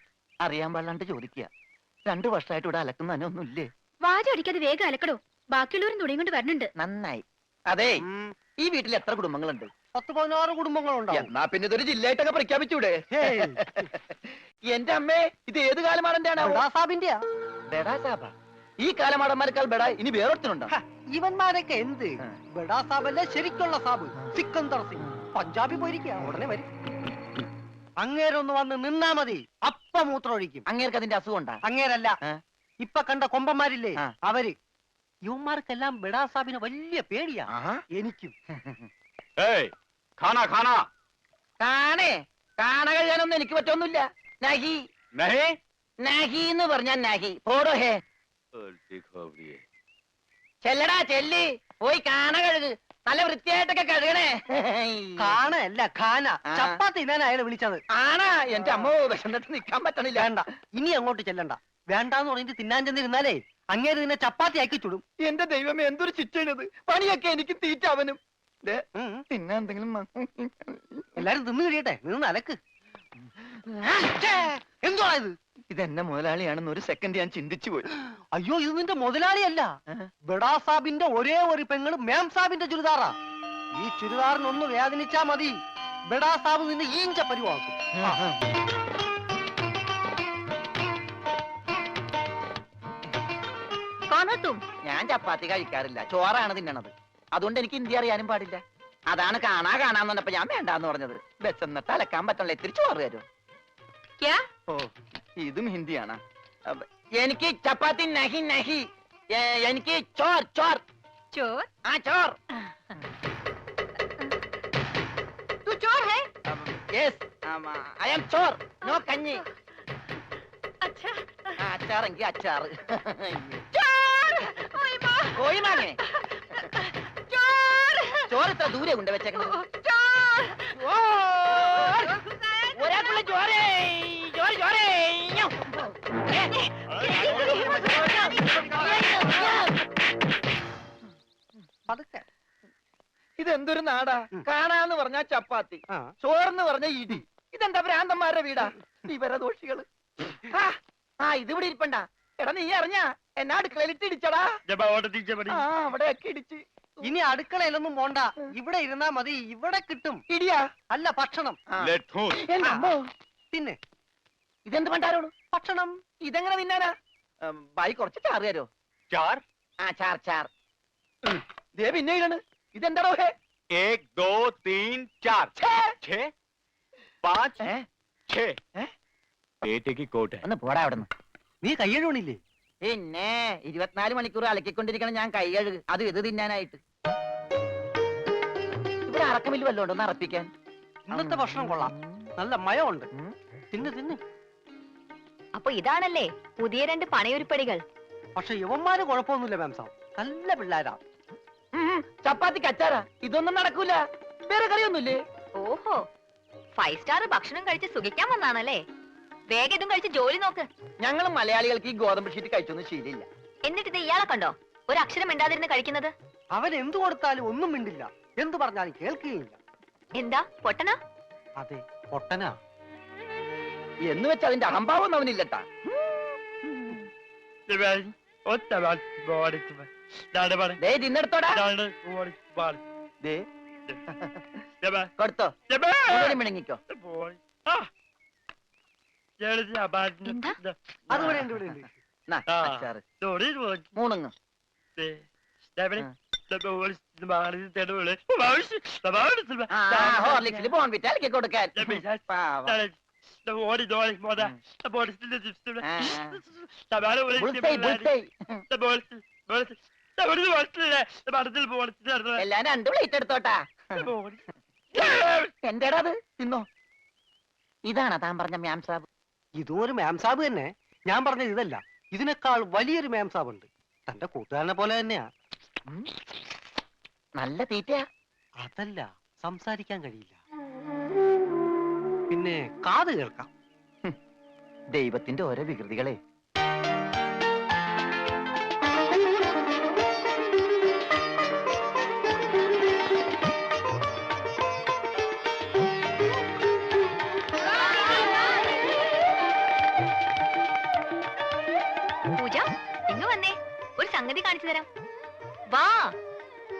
അറിയാൻ പാടില്ലാണ്ട് ചോദിക്കുക. 2 വർഷമായിട്ട് ഇവിടെ അലക്കുന്ന ഒന്നുമില്ലേ? വാചടിക്കാതെ വേഗം അലക്കടോ, ബാക്കിയുള്ളവരും തുണിയും കൊണ്ട് വരണുണ്ട്. നന്നായി. അതെ, ഈ വീട്ടിൽ എത്ര കുടുംബങ്ങളുണ്ട്? 10-16 കുടുംബങ്ങളുണ്ട്. എന്നാ പിന്നെ ഇതൊരു ജില്ലയായിട്ടൊക്കെ പ്രഖ്യാപിച്ചൂടെ? എന്റെ അമ്മേ, ഇത് ഏത് കാലമാടന്റെയാണ്? ഈ കാലമാടന്മാരെക്കാൾ ബെടാ ഇനി വേറൊരുത്തനുണ്ടോ? ഇവന്മാരൊക്കെ എന്ത് ബെടാ സാബല്ലേ ശരിക്കുള്ള സാബ്? സിക്കന്ദർ സിംഗ്. പഞ്ചാബി പോയിരിക്കുക, ഉടനെ വരും. അങ്ങേരൊന്ന് വന്ന് നിന്നാ മതി, അപ്പ മൂത്രമൊഴിക്കും. അങ്ങേർക്ക് അതിന്റെ അസുഖം ഉണ്ടാ? അങ്ങേരല്ല, ഇപ്പൊ കണ്ട കൊമ്പന്മാരില്ലേ അവര്. യുവന്മാർക്കെല്ലാം ബെടാ സാബിന് വലിയ പേടിയാ. എനിക്കും. കാണ കഴിയാനൊന്നും എനിക്ക് പറ്റൊന്നുമില്ല. നഹി നഹി എന്ന് പറഞ്ഞാൽ നഹി. പോടോ ഹേ. ചെല്ലടാ ചെല്ലി, പോയി കാണ കഴുക്. നല്ല വൃത്തിയായിട്ടൊക്കെ കഴുകണേ. കാണല്ല ഖാന. ചപ്പാത്തി തിന്നാൻ അയാളെ വിളിച്ചത്. ആണാ? എന്റെ അമ്മോ, വിശന്നിട്ട് നിൽക്കാൻ പറ്റണില്ല. വേണ്ട, ഇനി അങ്ങോട്ട് ചെല്ലണ്ട. വേണ്ടാന്ന് പറഞ്ഞിട്ട് തിന്നാൻ ചെന്നിരുന്നാലേ അങ്ങേര് നിന്നെ ചപ്പാത്തി ആക്കി ചുടും. എന്റെ ദൈവമേ, എന്തൊരു ശിക്ഷയാണിത്. പണിയൊക്കെ എനിക്ക് തീറ്റ അവനും. തിന്നാൻ എന്തെങ്കിലും എല്ലാരും തിന്നു കഴിയട്ടെ. നിന്ന് അലക്ക്. എന്തുവാ ഇത്? ഇതെന്നെ മുതലാളിയാണെന്ന് ഒരു സെക്കൻഡ് ഞാൻ ചിന്തിച്ചു പോയി. അയ്യോ, ഇത് നിന്റെ മുതലാളിയല്ല. ബെടാ സാബിന്റെ ഒരേ ഒരു പെങ്ങള് മേം സാബിന്റെ ചുരിദാറാ. ഈ ചുരിദാറിനൊന്ന് വേദനിച്ചാ മതി, ബെടാ സാബ് നിന്നെ ഈഞ്ച പരിവാക്കും. ഞാൻ ചപ്പാത്തി കഴിക്കാറില്ല, ചോറാണ് തിന്നണത്. അതുകൊണ്ട് എനിക്ക് ഹിന്ദി അറിയാനും പാടില്ല. അതാണ് കാണാന്ന് പറഞ്ഞപ്പോ ഞാൻ വേണ്ടാന്ന് പറഞ്ഞത്. ബെച്ചെന്നിട്ട് അലക്കാൻ പറ്റണല്ലോ, ഇത്തിരി ചോറ് തരുമോ? ഓ, ഇതും ഹിന്ദിയാണ്. എനിക്ക് ചപ്പാത്തി നഹി നഹി. എനിക്ക് ചോർ ചോർ ചോർ ആ ചോർ तू चोर है yes I am Chor no കഞ്ഞി अच्छा അച്ചാറെങ്കിൽ അച്ചാറ് चोर ओए माँ കോയിമാങ്ങനെ चोर ചോറ് ഇത്ര ദൂരെ കൊണ്ട് വെച്ചേക്കണത് चोर ഒരാൾക്കുള്ള ചോരേ ചോര ചോരേ ഇതെന്തൊരു നാടാ കാണാന്ന് പറഞ്ഞാ ചപ്പാത്തി ചോറെന്ന് പറഞ്ഞ ഇടി ഇതെന്താ ഭ്രാന്തന്മാരുടെ വീടാ വിവരദോഷികള് ഇതിവിടെ ഇരിപ്പണ്ട എടാ നീ അറിഞ്ഞാ എന്നാ അടുക്കളയിലിട്ട് ഇടിച്ചടാ അവിടെയൊക്കെ ഇടിച്ച് ഇനി അടുക്കളയിലൊന്നും പോണ്ട ഇവിടെ ഇരുന്നാ മതി ഇവിടെ കിട്ടും ഇടിയാ അല്ല ഭക്ഷണം എന്റെ അമ്മോ. തിന്നെ ഇതെന്ത് പണ്ടാരോട് ഭക്ഷണം ഇതെങ്ങനെ തിന്നാനാ ബായി കുറച്ച് ചാറ് തരോ चार ആ ചാർ ചാർ ദേ പിന്നെ ഇടാണ് ഇതെന്താടോ ഹേ 1 2 3 4 6 5 6 बेटे की कोट है ഒന്ന് പോടാ അവിടെ നിന്ന് നീ കയ്യഴുണില്ലേ പിന്നെ 24 മണിക്കൂർ അലക്കിക്കൊണ്ടിരിക്കണം ഞാൻ കൈ കഴുകു അത് ഇത് തിന്നാനായിട്ട് ഇവിടെ അറക്കമില്ല വല്ലോണ്ട് ഒന്ന് അറപ്പിക്കാൻ ഇന്നത്തെ ഭക്ഷണം കൊള്ളാം നല്ല മയമുണ്ട് തിന്ന് തിന്ന് അപ്പൊ ഇതാണല്ലേ പുതിയ രണ്ട് പണയൊരുപ്പടികൾ പക്ഷെ യുവന്മാര് കുഴപ്പമൊന്നുമില്ല മാംസം നല്ല പിള്ളേരാ ചപ്പാത്തിക്ക് അച്ചാറാ ഇതൊന്നും നടക്കൂല വേറെ കറിയൊന്നുമില്ലേ ഓഹോ 5 സ്റ്റാർ ഭക്ഷണം കഴിച്ച് സുഖിക്കാൻ വന്നാണല്ലേ വേഗം ഇതും കഴിച്ച് ജോലി നോക്ക് ഞങ്ങൾ മലയാളികൾക്ക് ഈ ഗോതമ്പ് ഷീറ്റ് കഴിച്ചൊന്നും ശീലില്ല എന്നിട്ട് ഇത് ഇയാളെ കണ്ടോ ഒരു അക്ഷരം മിണ്ടാതിരുന്ന് കഴിക്കുന്നത് അവൻ എന്തു കൊടുത്താലും ഒന്നും മിണ്ടില്ല എന്തു പറഞ്ഞാലും കേൾക്കുകയില്ല എന്താ പൊട്ടനാ അതെ പൊട്ടനാ എന്ന് വെച്ച് അതിന്റെ അഹംഭാവം അവനില്ലട്ടാ ദേ തിന്നെടുത്തോടാ ദേ കൊടുത്തോ മുഴുവനും മിണങ്ങിക്കോ എന്താ അതുപോലെ ഉണ്ട് ഇവിടെ ഉണ്ട് നാ, അച്ചാറ് മൂണുങ്ങ് ഹോർലിക്സിൽ ബോൺവിറ്റ അലക്കി കൊടുക്കാൻ പാവം. Bull's eye, bull's eye. എല്ലാം 2 പ്ലേറ്റ് എടുത്തോട്ടാ എന്റേടാ അത് തിന്നോ ഇതാണോ താൻ പറഞ്ഞ മ്യാം സാബ് ഇതും ഒരു മാംസാബ് തന്നെ ഞാൻ പറഞ്ഞത് ഇതല്ല ഇതിനേക്കാൾ വലിയൊരു മാംസാബ് ഉണ്ട് തന്റെ കൂട്ടുകാരനെ പോലെ തന്നെയാ നല്ല തീറ്റയാ അതല്ല സംസാരിക്കാൻ കഴിയില്ല പിന്നെ കാത് കേൾക്കാം ദൈവത്തിന്റെ ഓരോ വികൃതികളെ പൂജ ഇങ്ങ് വന്നേ ഒരു സംഗതി കാണിച്ചു തരാം വാ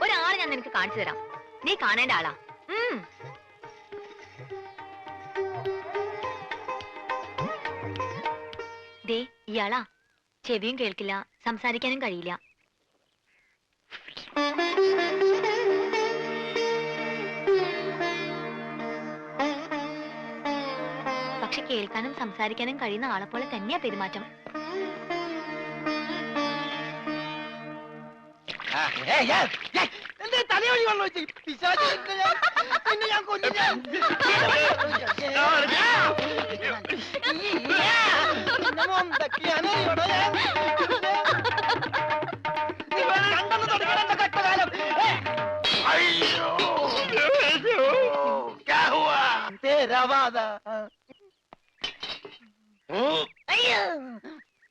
ഒരാളെ ഞാൻ നിനക്ക് കാണിച്ചു തരാം നീ കാണേണ്ട ആളാ ദേ ഇയാളാ ചെവിയും കേൾക്കില്ല സംസാരിക്കാനും കഴിയില്ല പക്ഷെ കേൾക്കാനും സംസാരിക്കാനും കഴിയുന്ന ആളെ പോലെ തന്നെയാ പെരുമാറ്റം തലയൊഴി വെള്ളം വെച്ച് പിശാച് പിന്നെ ഞാൻ കൊല്ലും ഞാൻ. നിന്നെ മൊന്തക്കിയാണ് ഇവിടെ ഞാൻ. ഇവൻ കണ്ടെന്ന് തുടങ്ങണം എന്റെ കഷ്ടകാലം. തേരാവാദ. അയ്യോ,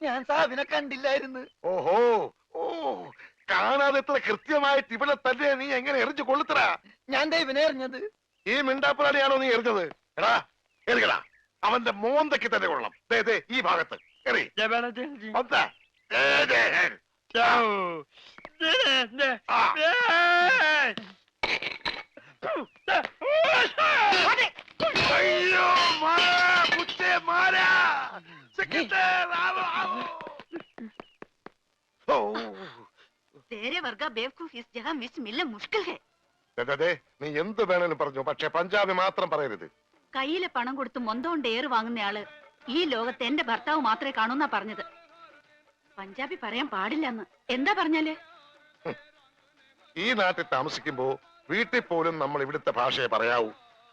ഞാൻ സാബിനെ കണ്ടില്ലായിരുന്നു. ഓഹോ ഓ കാണാതെ എത്ര കൃത്യമായിട്ട് ഇവിടെ തന്നെ നീ എങ്ങനെ എറിഞ്ഞു കൊള്ളുത്തടാ ഞാൻ ദൈവനെ എറിഞ്ഞത്. ഈ മിണ്ടാപ്പുറാണിയാണോ നീ എറിഞ്ഞത് എടാ എറിയടാ അവന്റെ മോന്തയ്ക്ക് തന്നെ കൊള്ളണം ദേ ദേ ഈ ഭാഗത്ത് എറി പന്താ. ദേ, ദേ. ആ. അയ്യോ മാറാ കുറ്റേ മാറാ സെക്രട്ടറി ആവോ ആവോ ഓ तेरे वर्गा बेवकूफ इस जगह मिस मिलना मुश्किल है അതെ നീ എന്ത് വേണേലും പറഞ്ഞു പക്ഷെ പഞ്ചാബി മാത്രം പറയരുത് കയ്യിലെ പണം കൊടുത്ത് മൊന്തോണ്ട് ഏറ് വാങ്ങുന്നയാള് ഈ ലോകത്ത് എന്റെ ഭർത്താവ് മാത്രമേ കാണൂന്നാ പറഞ്ഞത് പഞ്ചാബി പറയാൻ പാടില്ലെന്ന്. എന്താ പറഞ്ഞാല്? ഈ നാട്ടിൽ താമസിക്കുമ്പോ വീട്ടിൽ പോലും നമ്മൾ ഇവിടുത്തെ ഭാഷയെ പറയാവൂ.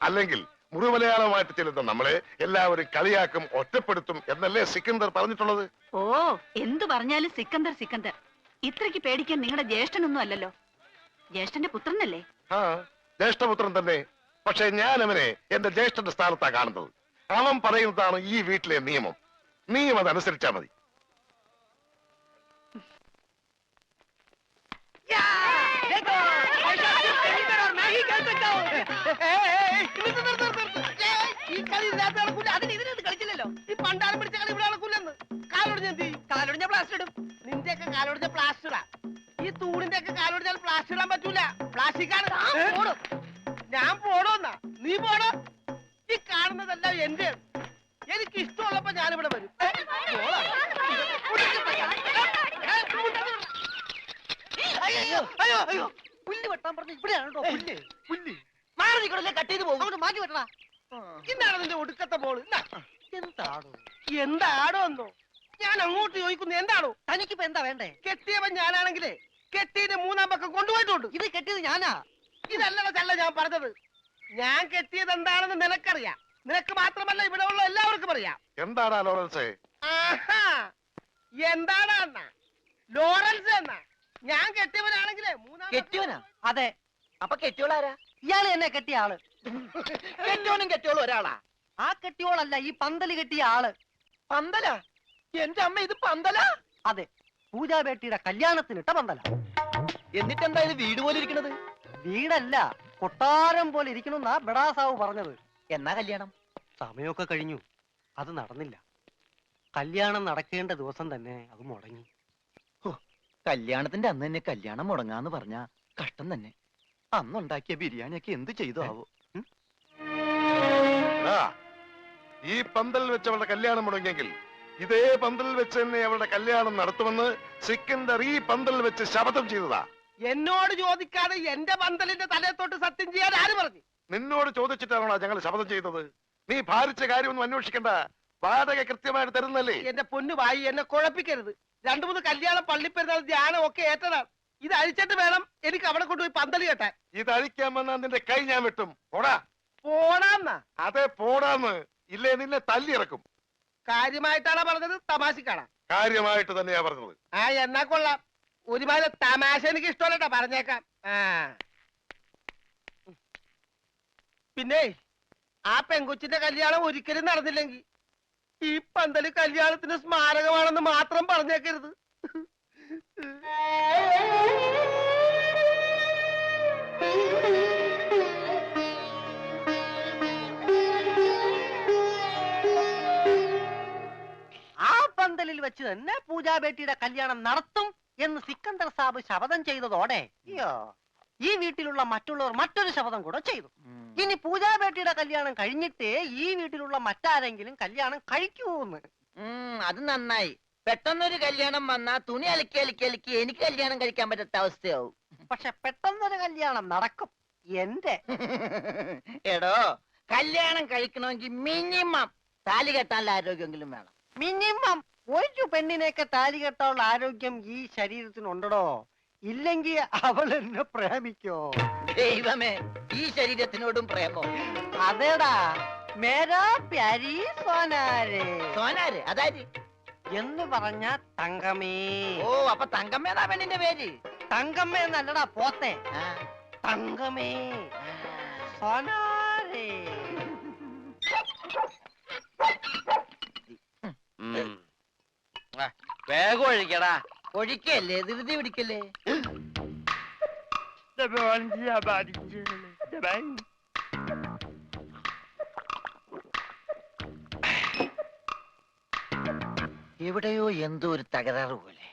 അല്ലെങ്കിൽ മുറിമലയാളമായിട്ട് ചെല്ലുന്ന നമ്മളെ എല്ലാവരും കളിയാക്കും, ഒറ്റപ്പെടുത്തും എന്നല്ലേ സിക്കന്ദർ പറഞ്ഞിട്ടുള്ളത്? ഓ, എന്തു പറഞ്ഞാലും സിക്കന്ദർ സിക്കന്ദർ. ഇത്രയ്ക്ക് പേടിക്കാൻ നിങ്ങളുടെ ജ്യേഷ്ഠനൊന്നും അല്ലല്ലോ. ജ്യേഷ്ഠന്റെ പുത്രനല്ലേ? ആ, ജ്യേഷ്ഠപുത്രൻ തന്നെ. പക്ഷെ ഞാൻ അവനെ എന്റെ ജ്യേഷ്ഠന്റെ സ്ഥാനത്താ കാണുന്നത്. അവൻ പറയുന്നതാണ് ഈ വീട്ടിലെ നിയമം. നീയും അതനുസരിച്ചാ മതി. ഈ കളി ഇതിനകത്ത് നടക്കൂല. അതിന് ഇതിനകത്ത് കളിച്ചില്ലല്ലോ. ഈ പണ്ടാരം പിടിച്ച കളി ഇവിടെ നടക്കൂലെന്ന്. കാലൊടിഞ്ഞ എന്ത് ചെയ്യും? കാലൊടിഞ്ഞ പ്ലാസ്റ്റർ ഇടും. നിന്റെയൊക്കെ കാലൊടിഞ്ഞ പ്ലാസ്റ്ററാ. ഈ തൂണിന്റെ ഒക്കെ കാലൊടിഞ്ഞാൽ പ്ലാസ്റ്റർ ഇടാൻ പറ്റൂല. പ്ലാസ്റ്റിക്കാണ്. ഞാൻ പോടോന്നാ? നീ പോടോ. ഈ കാണുന്നതെല്ലാം എന്റെ. എനിക്ക് ഇഷ്ടമുള്ളപ്പോ ഞാനിവിടെ വരും. അയ്യോ അയ്യോ അയ്യോ, പുല്ല് വെട്ടാൻ പറഞ്ഞ ഇവിടെയാണ് കേട്ടോ. പുല്ല് പുല്ല് മാറി നിൽക്കണല്ലേ, കട്ട് ചെയ്ത് പോകും. അങ്ങോട്ട് മാറ്റി വെട്ടണ. ഇന്നാണ് നിന്റെ ഒടുക്കത്തെ ബോള്. എന്താടോ എന്താടോ എന്നോ ഞാൻ അങ്ങോട്ട് ചോദിക്കുന്നു. എന്താണോ തനിക്കിപ്പോ എന്താ വേണ്ടേ? കെട്ടിയവൻ ഞാനാണെങ്കിലേ കെട്ടിയത് മൂന്നാം പക്കം കൊണ്ടുപോയിട്ടുണ്ട്. ഇത് കെട്ടിയത് ഞാനാ. ഇതല്ലട ചല്ല ഞാൻ പറഞ്ഞത്. ഞാൻ കെട്ടിയത് എന്താണെന്ന് നിനക്കറിയാം. നിനക്ക് മാത്രമല്ല ഇവിടെ ഉള്ള എല്ലാവർക്കും അറിയാം. എന്താടാ ലോറൻസേ? ആഹാ, എന്താടാ എന്നാ ലോറൻസ് എന്നാ? ഞാൻ കെട്ടിയവനാണെങ്കിലേ മൂന്നാം കെട്ടിയവനാ. അതെ. അപ്പൊ കെട്ടിയോളാരാ? ഇയാള് എന്നെ കെട്ടിയ ആള്. കെട്ടിയോനും കെട്ടിയോളും ഒരാളാ. ആ കെട്ടിയോളല്ല, ഈ പന്തല് കെട്ടിയ ആള്. പന്തലാ? എന്റെ അമ്മ, ഇത് പന്തലാ? അതെ, പൂജാബേട്ടിയുടെ കല്യാണത്തിനിട്ട പന്തല. എന്നിട്ടെന്താ ഇത് വീട് പോലെ ഇരിക്കണത്? വീടല്ല, കൊട്ടാരം പോലെ ഇരിക്കണമെന്നാ ബഡാസാവ് പറഞ്ഞത്. എന്നാ കല്യാണം? സമയമൊക്കെ കഴിഞ്ഞു, അത് നടന്നില്ല. കല്യാണം നടക്കേണ്ട ദിവസം തന്നെ അത് മുടങ്ങി. കല്യാണത്തിന്റെ അന്ന് തന്നെ കല്യാണം മുടങ്ങാന്ന് പറഞ്ഞ കഷ്ടം തന്നെ. അന്നുണ്ടാക്കിയ ബിരിയാണിയൊക്കെ എന്ത് ചെയ്തു ആവോ? ഈ പന്തലിൽ വെച്ച് അവളുടെ കല്യാണം മുടങ്ങിയെങ്കിൽ ഇതേ പന്തലിൽ വെച്ച് തന്നെ അവളുടെ കല്യാണം നടത്തുമെന്ന് സിക്കന്ദർ ഈ പന്തലിൽ വെച്ച് ശപഥം ചെയ്തതാ. എന്നോട് ചോദിക്കാതെ എന്റെ പന്തലിന്റെ തലയത്തോട്ട് സത്യം ചെയ്യാൻ ആര് പറഞ്ഞു? നിന്നോട് ചോദിച്ചിട്ടാണോ ഞങ്ങൾ ശപഥം ചെയ്തത്? നീ ഭാരിച്ച കാര്യമൊന്നും അന്വേഷിക്കണ്ട. വാടക കൃത്യമായിട്ട് തരുന്നല്ലേ? എന്റെ പൊന്നു വായി, എന്നെ കുഴപ്പിക്കരുത്. 2-3 കല്യാണം, പള്ളിപ്പെരുന്നാൾ, ധ്യാനം ഒക്കെ ഏറ്റതാണ്. ഇത് അഴിച്ചിട്ട് വേണം എനിക്ക് അവിടെ കൊണ്ടുപോയി പന്തല് കെട്ടാൻ. ഇത് അഴിക്കാൻ വന്നാ നിന്റെ കൈ ഞാൻ വെട്ടും. പോടാ. പോടാന്നാ? അതെ, പോടാന്ന്. ഇല്ലേ നിന്നെ തല്ലിയിറക്കും. കാര്യമായിട്ടാണോ പറഞ്ഞത്, തമാശക്കാണാ? കാര്യമായിട്ട് തന്നെയാ പറഞ്ഞത്. ആ, എന്നാ കൊള്ളാം. ഒരുമാതിരി തമാശ എനിക്ക് ഇഷ്ടമല്ലട്ടാ, പറഞ്ഞേക്കാം. പിന്നെ ആ പെങ്കൊച്ചിന്റെ കല്യാണം ഒരിക്കലും നടന്നില്ലെങ്കിൽ ഈ പന്തല് കല്യാണത്തിന് സ്മാരകമാണെന്ന് മാത്രം പറഞ്ഞേക്കരുത്. ആ പന്തലിൽ വെച്ച് തന്നെ പൂജാബേട്ടിയുടെ കല്യാണം നടത്തും എന്ന് സിക്കന്ദർ സാബ് ശപഥം ചെയ്തതോടെ ഈ വീട്ടിലുള്ള മറ്റുള്ളവർ മറ്റൊരു ശപഥം കൂടെ ചെയ്തു. ഇനി പൂജാബേട്ടിയുടെ കല്യാണം കഴിഞ്ഞിട്ടേ ഈ വീട്ടിലുള്ള മറ്റാരെങ്കിലും കല്യാണം കഴിക്കൂന്ന്. അത് നന്നായി. പെട്ടെന്നൊരു കല്യാണം വന്നാ തുണി അലക്കി അലക്കി അലക്കി എനിക്ക് കല്യാണം കഴിക്കാൻ പറ്റാത്ത അവസ്ഥയാവും. പക്ഷെ പെട്ടെന്നൊരു കല്യാണം നടക്കും എന്റെ. എടോ, കല്യാണം കഴിക്കണമെങ്കിൽ മിനിമം താലി കെട്ടാനുള്ള ആരോഗ്യമെങ്കിലും വേണം. മിനിമം ഒരു പെണ്ണിനെയൊക്കെ താലി കെട്ടാനുള്ള ആരോഗ്യം ഈ ശരീരത്തിനുണ്ടോ? ഇല്ലെങ്കിൽ അവൾ എന്നെ പ്രേമിക്കോ? ദൈവമേ, ഈ ശരീരത്തിനോടും പ്രേമോ? അതേടാ, മേരാ പ്യാരി സോനാരെ. സോനാര് അതായത് എന്ന് പറഞ്ഞ തങ്കമേ. ഓ, അപ്പൊ തങ്കമ്മേതാ പെണ്ണിന്റെ പേര്? തങ്കമ്മ എന്നല്ലടാ പോത്തെ. തങ്കമേ സോനാരെ. വേഗം ഒഴിക്കടാ. ഒഴിക്കല്ലേ, ധൃതി പിടിക്കല്ലേ. എവിടെയോ എന്തോ ഒരു തകരാറ് പോലെ.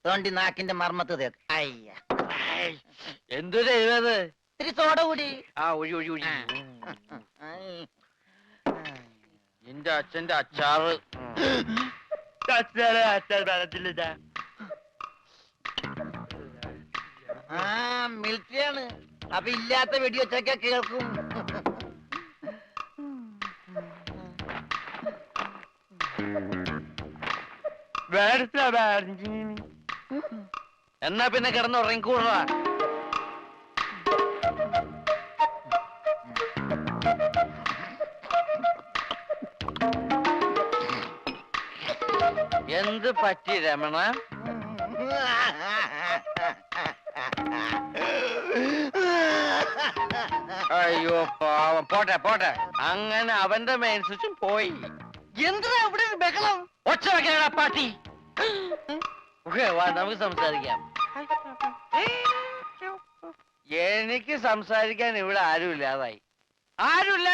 തോണ്ടി നാക്കിന്റെ മർമ്മത്ത് തേക്ക്. അയ്യ, എന്തു ചെയ്തത്? ഇത്തിരി സോഡ കൂടി. ആ, ഒഴി ഒഴി ഒഴി. നിന്റെ അച്ഛന്റെ അച്ചാറ്. ആ, മിലിറ്ററിയാണ്. അപ്പൊ ഇല്ലാത്ത വെടിവെച്ചൊക്കെ കേൾക്കും. എന്നാ പിന്നെ കിടന്നുറങ്ങിക്കൂടാ. എന്ത് പറ്റി രമണ? അയ്യോ പാവം, പോട്ടെ പോട്ടെ. അങ്ങനെ അവന്റെ മെയിൻ സ്വിച്ചും പോയി. എന്താ ഇവിടെ ഒരു ബഹളം? ഒച്ച വെക്കണ പാട്ടി. വാ, നമുക്ക് സംസാരിക്കാം. എനിക്ക് സംസാരിക്കാൻ ഇവിടെ ആരുമില്ലാതായി. ആരുമില്ല